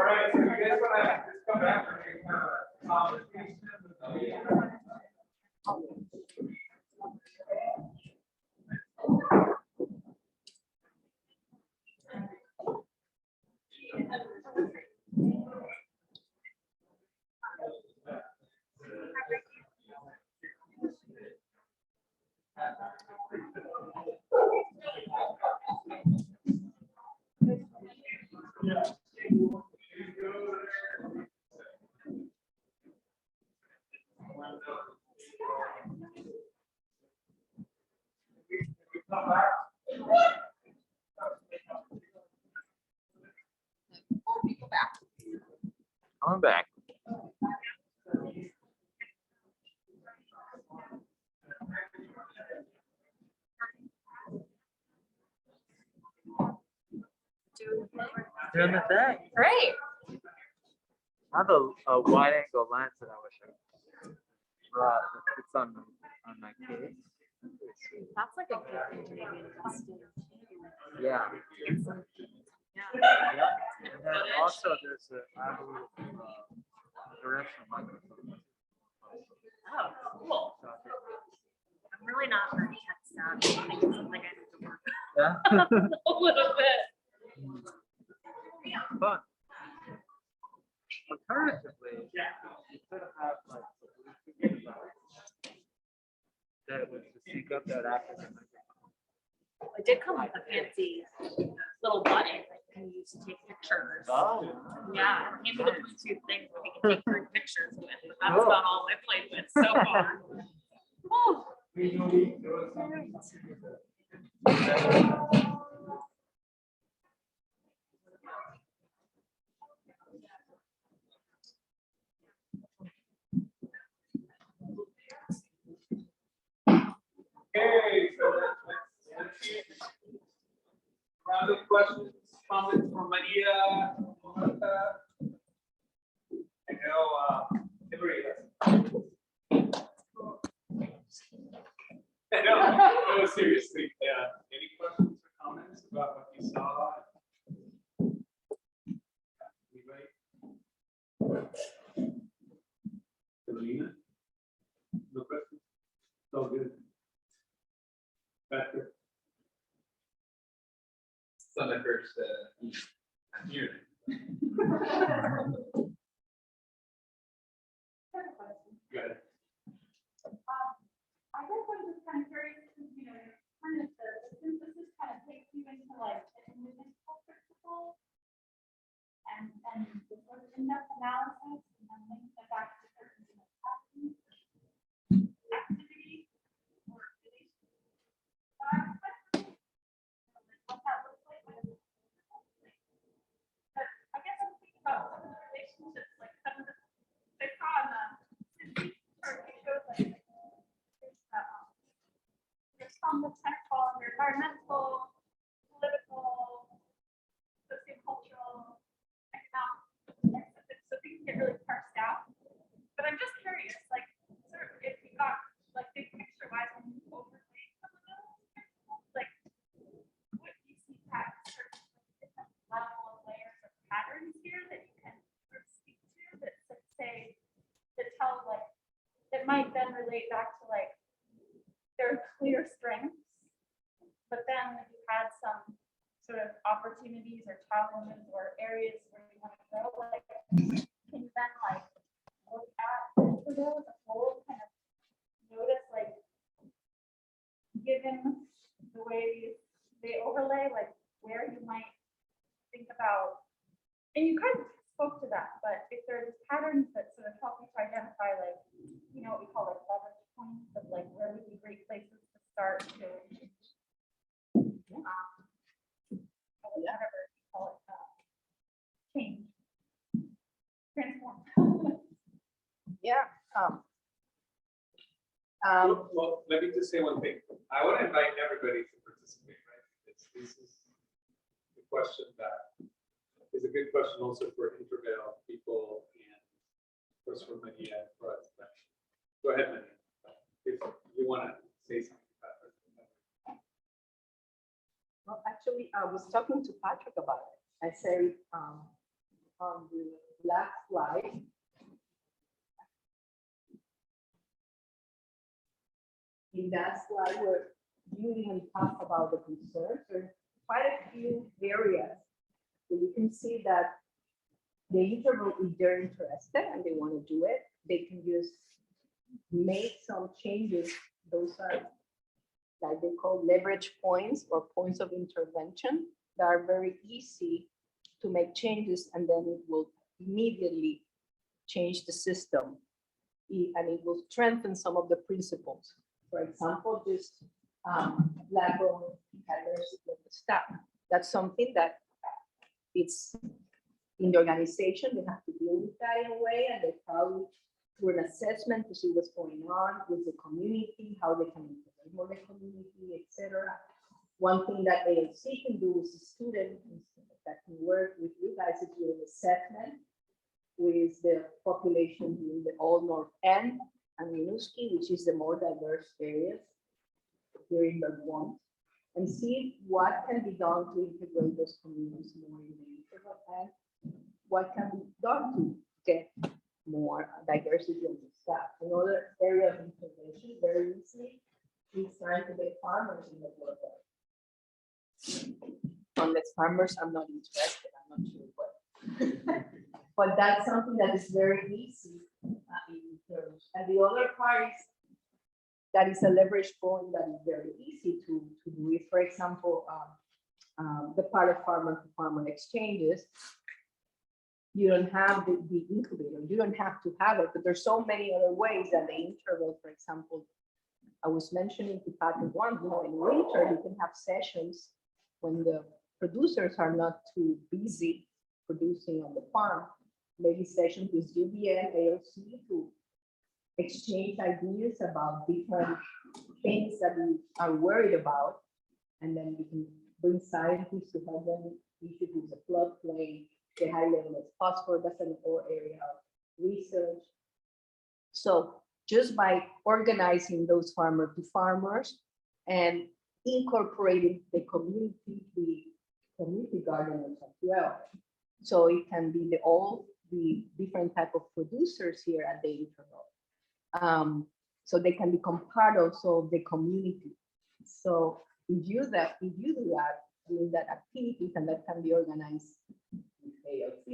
right, so you guys want to come back for I'm back. Doing the thing. Great. I have a wide angle lens that I wish I brought. It's on my case. That's like a good thing to maybe invest in. Yeah. Yeah. Yeah. And then also there's a directional microphone. Oh, cool. I'm really not very tech savvy. I think it's something I need to work Yeah. on a little bit. Fun. Alternatively, you could have like a Bluetooth device that would just sync up that after the microphone. It did come with a fancy little button that you can use to take pictures. Oh. Yeah, it came with a Bluetooth thing that we can take group pictures with. But that's about all I played with so far. Oh. Okay, so let's see. Round of questions, comments for Maria. I know, Hillary. No, seriously, yeah. Any questions or comments about what you saw? Anybody? Selena? No questions? So good. Patrick? It's on the first, I'm here. Good. I guess I'm just kind of curious, because, you know, kind of the synthesis kind of takes you into like an individual principle and the sort of in-depth analysis and then links that back to certain activities or relations. What that looks like. But I guess I'm thinking about some of the relationships, like some of the, I saw on it might then relate back to like, there are clear strengths, but then if you had some sort of opportunities or challenges or areas where you want to grow, like, can you then like look at Intervale as a whole, kind of notice like, given the way they overlay, like where you might think about, and you kind of spoke to that, but if there's patterns that sort of help you to identify, like, you know, what we call like leverage points of like where would be great places to start to, whatever you call it, change, transform. Yeah. Well, let me just say one thing. I want to invite everybody to participate, right? This is the question that is a good question also for Intervale people and of course for Maria for us. Go ahead, Maria. If you want to say something about it. Well, actually, I was talking to Patrick about it. I said on the last slide, in that slide where you even talk about the concerns, there's quite a few areas where you can see that the interval, if they're interested and they want to do it, they can just make some changes. Those are like they call leverage points or points of intervention that are very easy to make changes, and then it will immediately change the system and it will strengthen some of the principles. For example, just lack of diversity of the staff. That's something that it's in the organization, they have to deal with that in a way, and they probably do an assessment to see what's going on with the community, how they can integrate more the community, etc. One thing that ALC can do is a student that can work with you guys is do an assessment with the population in the Old North End and Winooski, which is the more diverse areas here in Vermont, and see what can be done to integrate those communities more in the interval and what can be done to get more diversity of the staff. Another area of intervention very easily is trying to get farmers in the program. Unless farmers, I'm not interested, I'm not sure, but that's something that is very easy in terms. And the other part is that is a leverage point that is very easy to do it. For example, the part of farmer to farmer exchanges, you don't have the incubator, you don't have to have it, but there's so many other ways that the interval, for example, I was mentioning to Patrick one, you know, in winter, you can have sessions when the producers are not too busy producing on the farm, maybe sessions with UVM, AOC to exchange ideas about different things that we are worried about. And then we can bring scientists to help them issue with the floodplain, the high level of phosphorus, that's an whole area of research. So just by organizing those farmer to farmers and incorporating the community gardeners as well. So it can be all the different type of producers here at the interval. So they can become part also of the community. So if you do that, doing that activities, and that can be organized with ALC,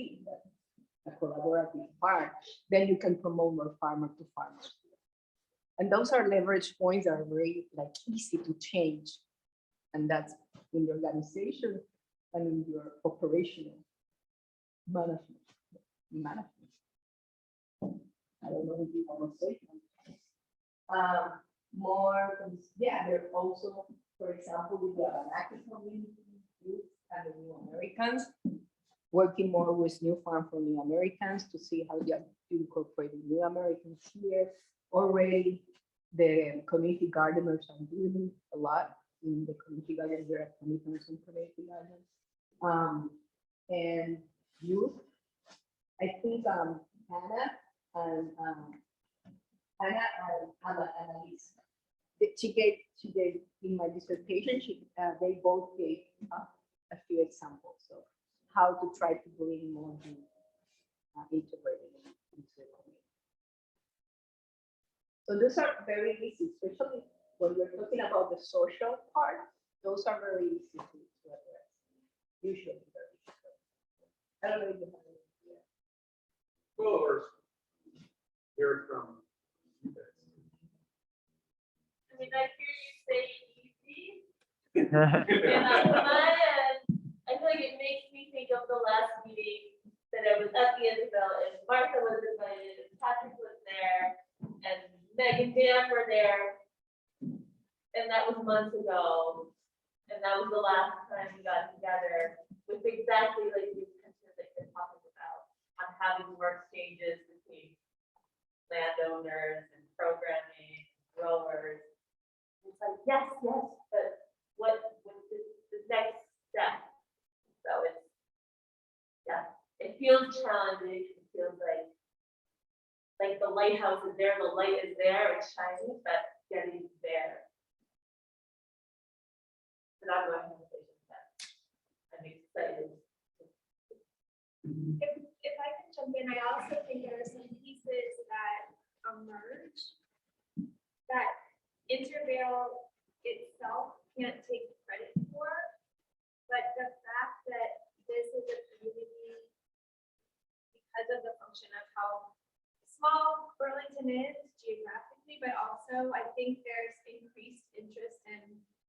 a collaborative part, then you can promote more farmer to farmers. And those are leverage points that are very easy to change. And that's in the organization and in your operational management. I don't know if you want to say something. They're also, for example, with the Abenaki community youth and the New Americans, working more with New Farm for New Americans to see how they incorporate New Americans here. Already, the community gardeners are doing a lot in the community gardens. There are 20,000 community gardens. And youth, I think Hannah and Annalise, she gave in my dissertation, they both gave a few examples of how to try to bring more integrated into the community. So those are very easy, especially when we're talking about the social part. Those are very easy to address. Usually very easy. I don't know if you have any idea. Well, or hear it from you guys. I mean, I hear you say easy. And on my end, I feel like it makes me think of the last meeting that I was at the Intervale, and Martha was invited, and Patrick was there, and Meg and Dan were there. And that was months ago. And that was the last time we got together with exactly like these concerns that you're talking about, on having work exchanges between landowners and programming, growers. It's like, yes, but what is the next step? So it's, yeah, it feels challenging. It feels like the lighthouse is there, the light is there, it's shining, but getting there. But I'm going to have a patient that I'm excited. If I can jump in, I also think there are some pieces that emerge that Intervale itself can't take credit for, but the fact that this is a community, because of the function of how small Burlington is geographically, but also I think there's increased interest and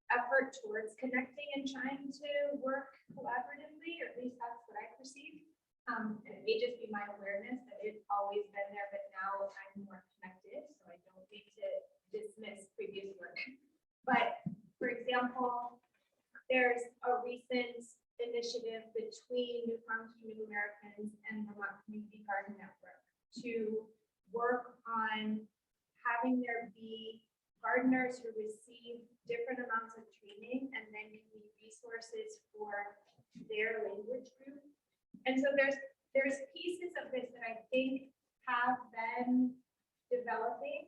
effort towards connecting and trying to work collaboratively, or at least that's what I perceive. And it may just be my awareness that it's always been there, but now I'm more connected, so I don't need to dismiss previous work. But for example, there's a recent initiative between New Farms for New Americans and Vermont Community Garden Network to work on having there be gardeners who receive different amounts of training and then can be resources for their language group. And so there's pieces of this that I think have been developing,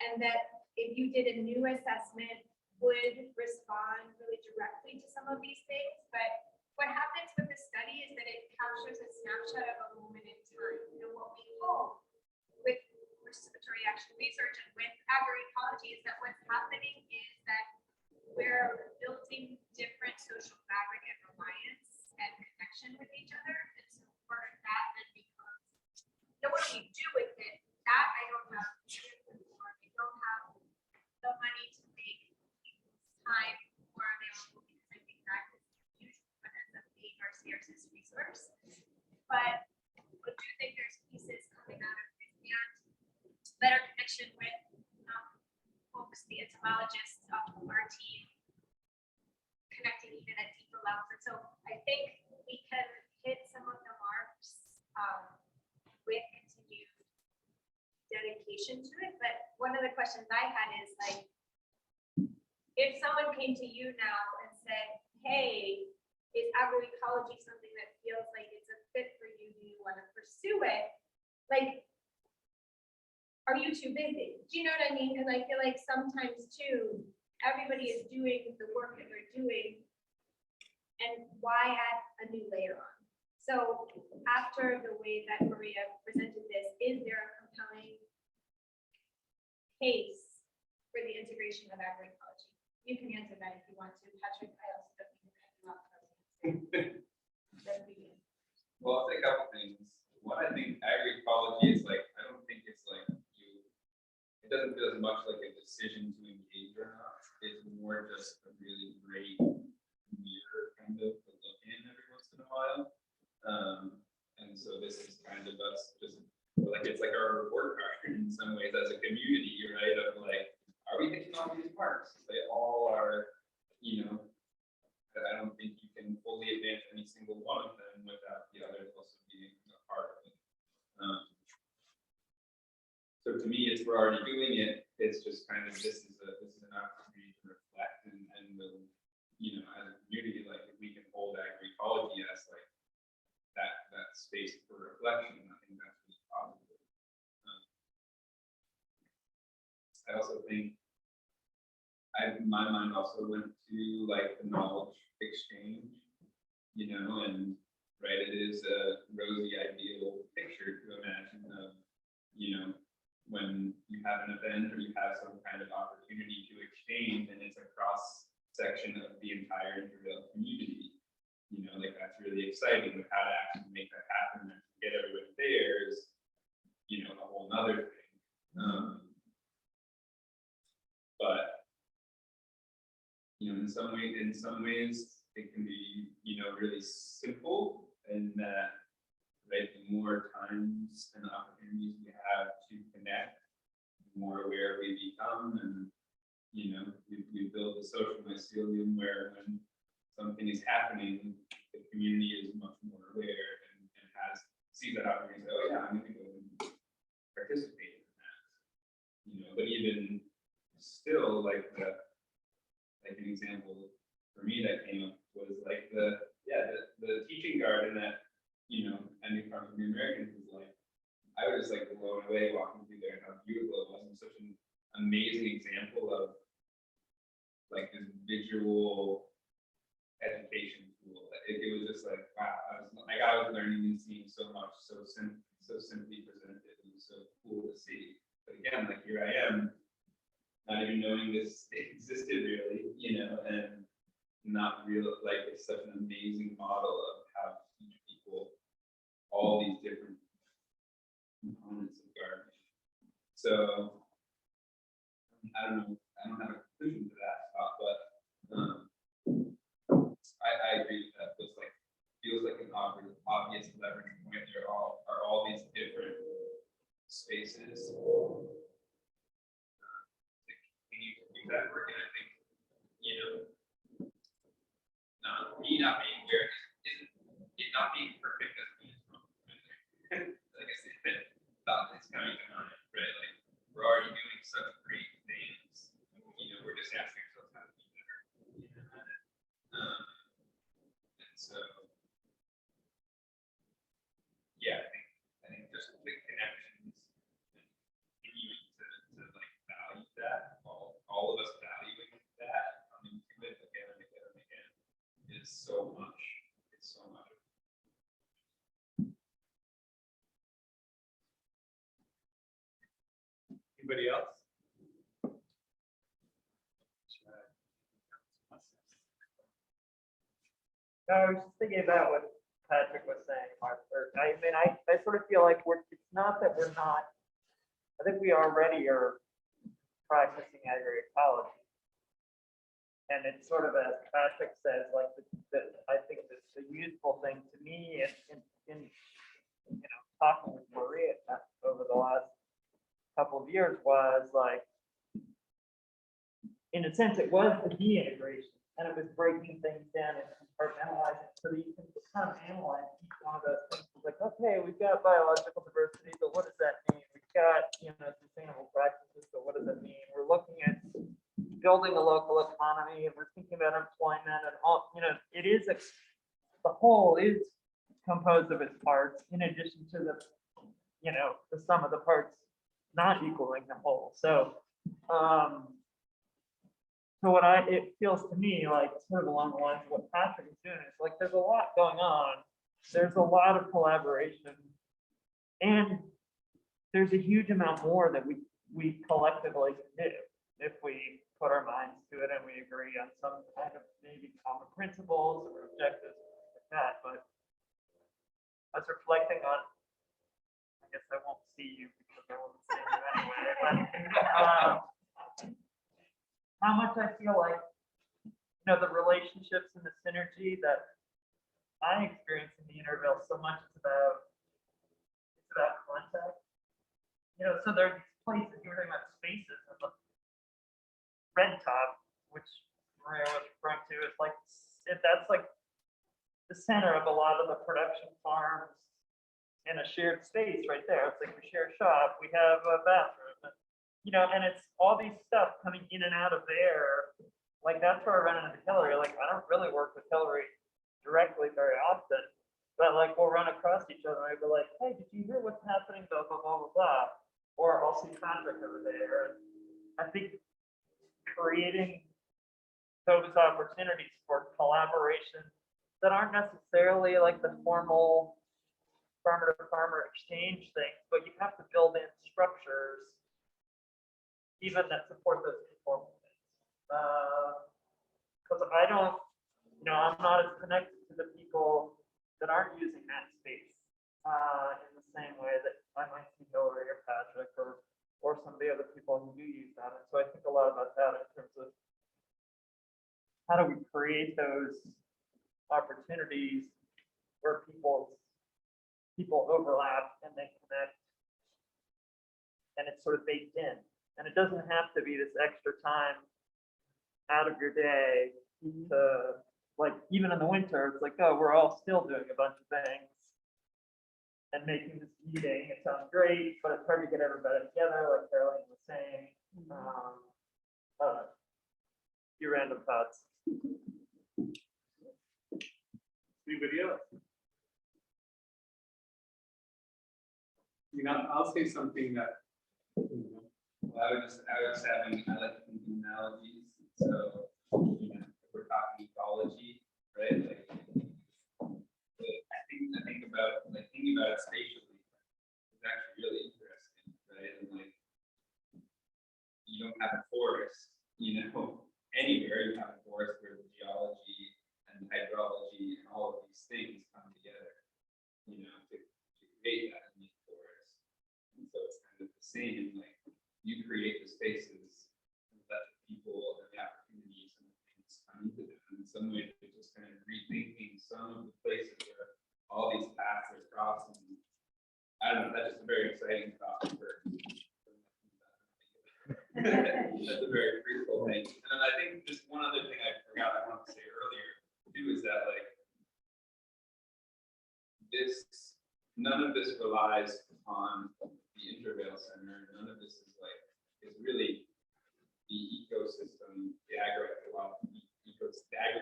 and that if you did a new assessment would respond really directly to some of these things. But what happens with the study is that it captures a snapshot of a moment in time. And what we hope with participatory action research and with agroecology is that what's happening is that we're building different social fabric and reliance and connection with each other. And so part of that then becomes, what do we do with it? That I don't have answers for. We don't have the money to make time more available, because I think that is usually what ends up being our scarcest resource. But I do think there's pieces coming out of this and better connection with folks, the entomologists of our team, connecting even at deeper levels. And so I think we can hit some of the marks with continued dedication to it. But one of the questions I had is like, if someone came to you now and said, hey, is agroecology something that feels like it's a fit for you? Do you want to pursue it? Like, are you too busy? Do you know what I mean? Because I feel like sometimes too, everybody is doing the work that they're doing, and why add a new layer on? So after the way that Maria presented this, is there a compelling case for the integration of agroecology? You can answer that if you want to. Patrick, I also don't think you're going to Well, I'll say a couple things. One, I think agroecology is like, I don't think it's like it doesn't feel as much like a decision to engage or not. It's more just a really great mirror kind of to look in every once in a while. And so this is kind of us just like, it's like our report card in some ways as a community, right? Of like, are we hitting all these marks? They all are, but I don't think you can fully advance any single one of them without the others also being a part of it. So to me, it's we're already doing it. It's just kind of this is an opportunity to reflect and as a community, like if we can hold agroecology as like that space for reflection, I think that's really positive. I also think my mind also went to like the knowledge exchange, and right, it is a rosy ideal picture to imagine of, when you have an event or you have some kind of opportunity to exchange and it's a cross section of the entire Intervale community, you know, like that's really exciting, but how to actually make that happen and get everyone there is, you know, a whole nother thing. But you know, in some ways it can be, you know, really simple, and that, right, the more times and opportunities we have to connect, the more aware we become, and you know, we build a social mycelium where when something is happening, the community is much more aware and sees that opportunity, and say, oh yeah, I'm gonna go and participate in that. You know, but even still, like an example for me that came up was like the teaching garden at, you know, Ending Farm for the Americans was like, I was like blown away walking through there and how beautiful it was, and such an amazing example of like this visual education tool. It was just like, wow, I was learning and seeing so much so simply presented. It was so cool to see. But again, like here I am, not even knowing this existed really, you know, and not real, like it's such an amazing model of how to teach people all these different components of gardening. So I don't have a conclusion to that thought, but I agree with that. Feels like an obvious leverage point. There are all these different spaces to continue to do that work, and I think, you know, not being where it not being perfect doesn't mean it's wrong. Like I said, thought it's coming to mind, right? Like we're already doing such great things. You know, we're just asking ourselves how to be better. And so, yeah, I think just the connections and continuing to like value that, all of us valuing that, coming to it again and again and again, is so much. It's so much. Anybody else? I was just thinking about what Patrick was saying, Arthur. I mean, I sort of feel like it's not that we're not, I think we already are practicing agroecology. And it's sort of, as Patrick says, like I think the useful thing to me in you know, talking with Maria over the last couple of years was like, in a sense, it was the de-integration, and it was breaking things down and compartmentalizing so that you can just kind of analyze each one of those things. It's like, okay, we've got biological diversity, but what does that mean? We've got, you know, sustainable practices, but what does that mean? We're looking at building a local economy, and we're thinking about employment and all, you know, it is the whole is composed of its parts, in addition to the, you know, the sum of the parts not equaling the whole. So so it feels to me like sort of along the lines of what Patrick is doing, is like there's a lot going on. There's a lot of collaboration, and there's a huge amount more that we collectively can do if we put our minds to it and we agree on some kind of maybe common principles or objectives like that. But I was reflecting on, I guess I won't see you because I won't see you anyway, but how much I feel like, you know, the relationships and the synergy that I experience in the Intervale, so much it's about contact. You know, so there are these places, you were talking about spaces, and the Red Top, which Maria was referring to, is like, that's like the center of a lot of the production farms in a shared space right there. It's like we share a shop, we have a bathroom, and, you know, and it's all these stuff coming in and out of there. Like that's where I run into Hillary. Like I don't really work with Hillary directly very often, but like we'll run across each other and I'll be like, hey, did you hear what's happening? Blah, blah, blah, blah, blah. Or I'll see Patrick over there. And I think creating those opportunities for collaboration that aren't necessarily like the formal farmer to farmer exchange things, but you have to build in structures even that support those informal things. Because I don't, I'm not as connected to the people that aren't using that space in the same way that I might see Hillary or Patrick or some of the other people who do use that. And so I think a lot about that in terms of how do we create those opportunities where people overlap and they connect, and it's sort of baked in. And it doesn't have to be this extra time out of your day to, like, even in the winter, it's like, oh, we're all still doing a bunch of things and making this meeting. It sounds great, but it's hard to get everybody together, like Caroline was saying. Your random thoughts. Anybody else? I'll say something that. Well, I was having, I like thinking analogies. So, if we're talking ecology, right? Like, I think about thinking about it spatially is actually really interesting, right? And like, you don't have a forest, anywhere. You have a forest where the geology and hydrology and all of these things come together, to create that unique forest. And so it's kind of the same, like, you create the spaces and let the people and the opportunities and the things come into them. And in some ways, it's just kind of rethinking some of the places where all these paths are crossing. I don't know, that's just a very exciting thought for that's a very fruitful thing. And then I think just one other thing I forgot I wanted to say earlier too is that, like, none of this relies on the Intervale Center. None of this is really the ecosystem, the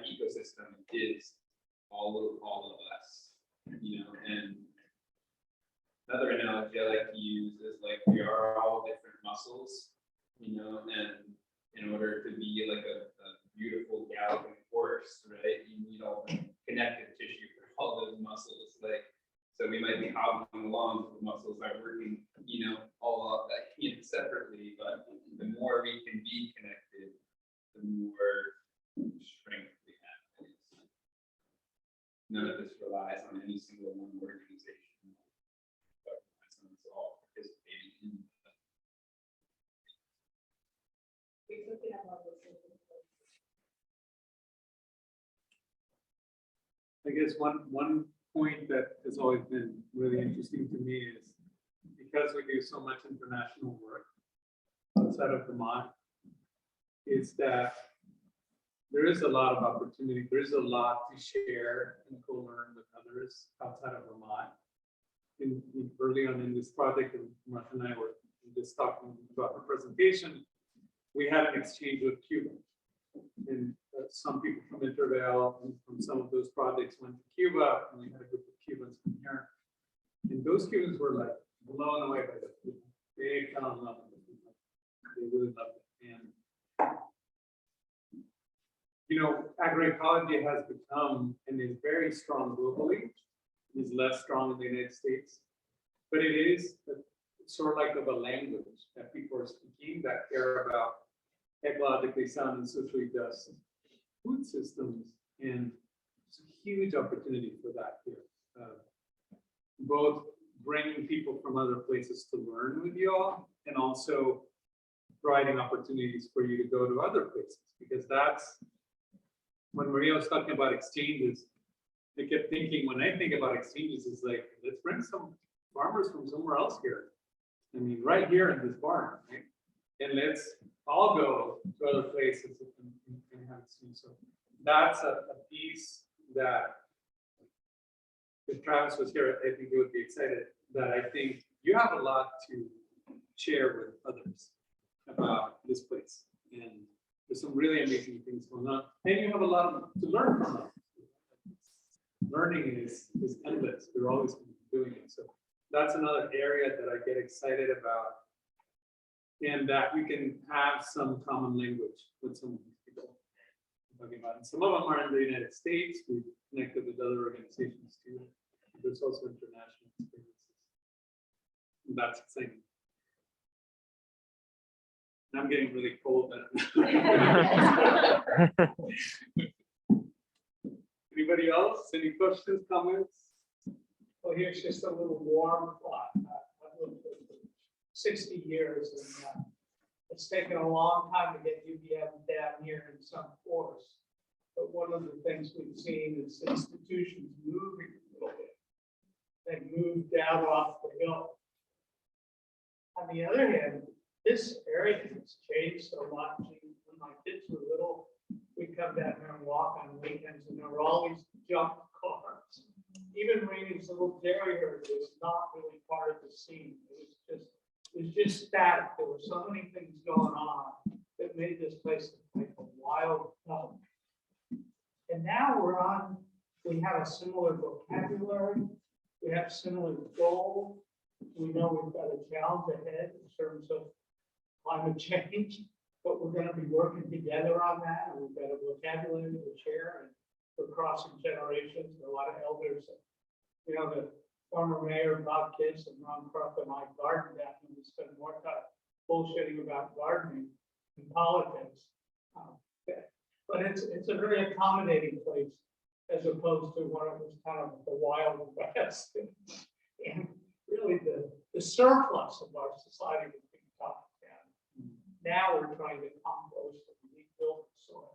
ecosystem is all of us, and another analogy I like to use is like we are all different muscles, and in order to be like a beautiful galloping horse, right, you need all the connective tissue for all those muscles. Like, so we might be hobbling along, the muscles are working, all up, separately, but the more we can be connected, the more strength we have. None of this relies on any single one organization, but relies on us all participating in I guess one point that has always been really interesting to me is because we do so much international work outside of Vermont, is that there is a lot of opportunity. There's a lot to share and co-learn with others outside of Vermont. Early on in this project, and Martha and I were just talking about her presentation, we had an exchange with Cuba. And some people from Intervale and from some of those projects went to Cuba, and we had a group of Cubans from here. And those Cubans were like blown away by the food. They fell in love with the food. They really loved it. And agroecology has become and is very strong globally. It is less strong in the United States, but it is sort of like of a language that people are speaking that care about ecologically sound and socially just food systems, and it's a huge opportunity for that here. Both bringing people from other places to learn with you all, and also providing opportunities for you to go to other places, because that's when Maria was talking about exchanges. I kept thinking, when I think about exchanges, it's like, let's bring some farmers from somewhere else here. I mean, right here in this barn, right? And let's all go to other places and have exchange. So that's a piece that, if Travis was here, I think he would be excited, that I think you have a lot to share with others about this place. And there's some really amazing things going on. And you have a lot to learn from them. Learning is endless. We're always doing it. So that's another area that I get excited about. And that we can have some common language with some of these people I'm talking about. And some of them are in the United States. We've connected with other organizations too. There's also international experiences. And that's exciting. I'm getting really cold. Anybody else? Any questions, comments? Well, here's just a little warm plot. I've lived for 60 years, and it's taken a long time to get UVM down here in some force. But one of the things we've seen is institutions moving a little bit. They moved down off the hill. On the other hand, this area has changed so much. When my kids were little, we'd come down here and walk on weekends, and there were all these junk cars. Even Rainey's little terrier was not really part of the scene. It was just static. There were so many things going on that made this place like a wild dump. And now we have a similar vocabulary, we have similar goals. We know we've got a challenge ahead in terms of climate change, but we're going to be working together on that. And we've got a vocabulary to share, and we're crossing generations. There are a lot of elders. You know, the former mayor, Bob Kiss, and Ron Krupp and I garden down, and we spend more time bullshitting about gardening and politics. But it's a very accommodating place as opposed to what it was kind of the Wild West. And really the surplus of our society was being talked down. Now we're trying to compost and rebuild the soil.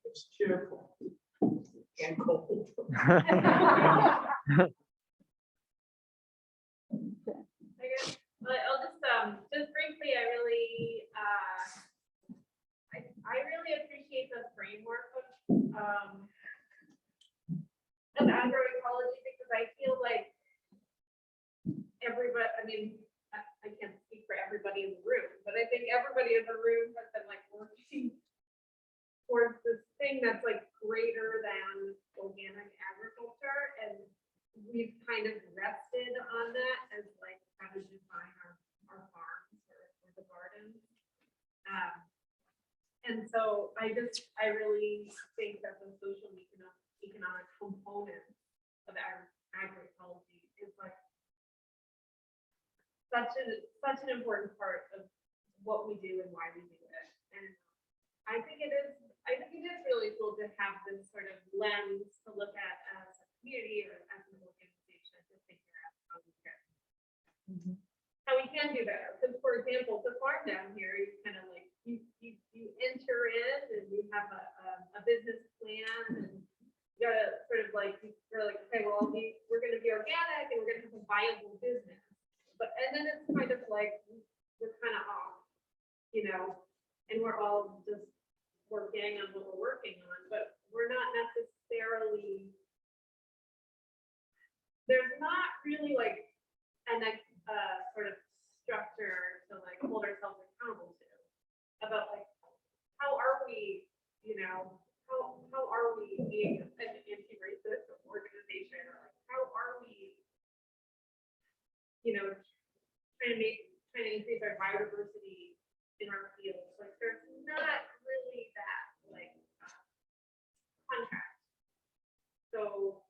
It's cheerful and cold. I'll just briefly, I really appreciate the framework of agroecology, because I feel like everybody, I mean, I can't speak for everybody in the room, but I think everybody in the room has been like working towards this thing that's like greater than organic agriculture, and we've kind of rested on that as like how to define our farms or the gardens. And so I really think that the social and economic component of agroecology is like such an important part of what we do and why we do it. And I think it is really cool to have this sort of lens to look at as a community or as an organization to figure out how we can do better. Because, for example, the farm down here, you kind of like you enter in and you have a business plan, and you gotta sort of like you're like, okay, well we're going to be organic and we're going to have a viable business. And then it's kind of like we're kind of off, you know, and we're all just working on what we're working on, but we're not necessarily, there's not really like sort of structure to like hold ourselves accountable to about like how are we, you know, how are we being an anti-racist organization, or like how are we, you know, trying to increase our biodiversity in our fields. Like there's not really that like contract. So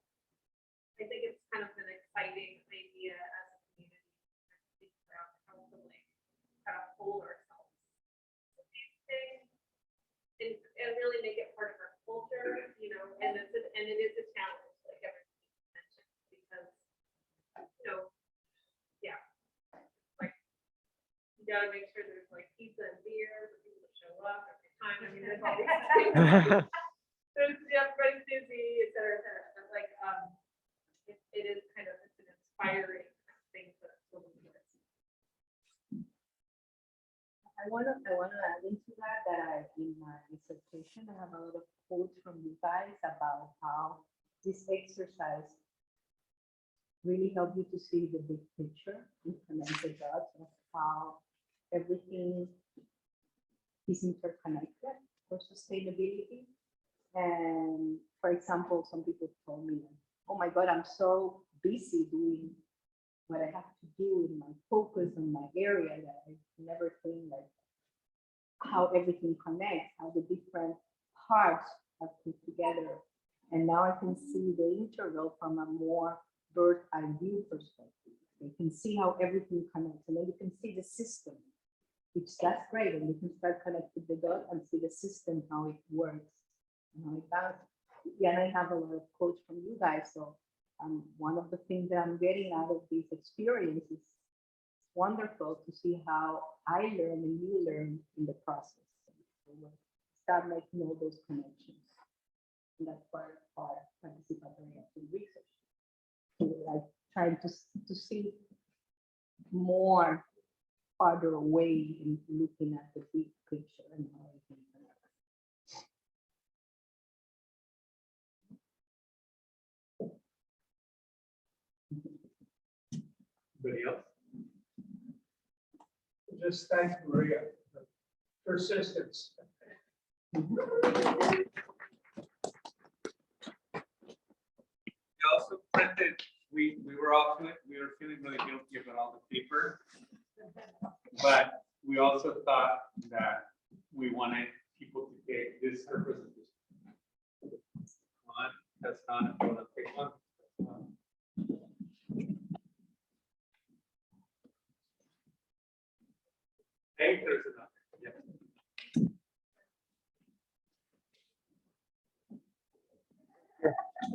I think it's kind of an exciting idea as a community to figure out how to like kind of hold ourselves with these things and really make it part of our culture, you know, and it is a challenge, like everything you mentioned, because you know, yeah, like you gotta make sure there's like pizza and beer for people to show up every time. I mean, there's all these things. Everybody's busy, et cetera, et cetera. But like, it is kind of an inspiring thing to look at. I want to add into that in my dissertation, I have a lot of quotes from you guys about how this exercise really helped you to see the big picture, implemented dots of how everything is interconnected for sustainability. And for example, some people told me, oh my God, I'm so busy doing what I have to do in my focus in my area that I never think like how everything connects, how the different parts are put together. And now I can see the interval from a more bird's eye view perspective. You can see how everything connects, and then you can see the system. which that's great, and we can start connecting the dots and see the system, how it works, and how it balances. Yeah, and I have a lot of quotes from you guys, so one of the things that I'm getting out of this experience is wonderful to see how I learn and you learn in the process. So we'll start making all those connections. And that's part of our participatory research. So we're like trying to see more farther away and looking at the big picture and how we can connect. Anybody else? Just thank Maria for persistence. We also printed, we were feeling really guilty about all the paper. But we also thought that we wanted people to take this representation. One, that's not, if you want to take one. Hey, there's another. Yeah.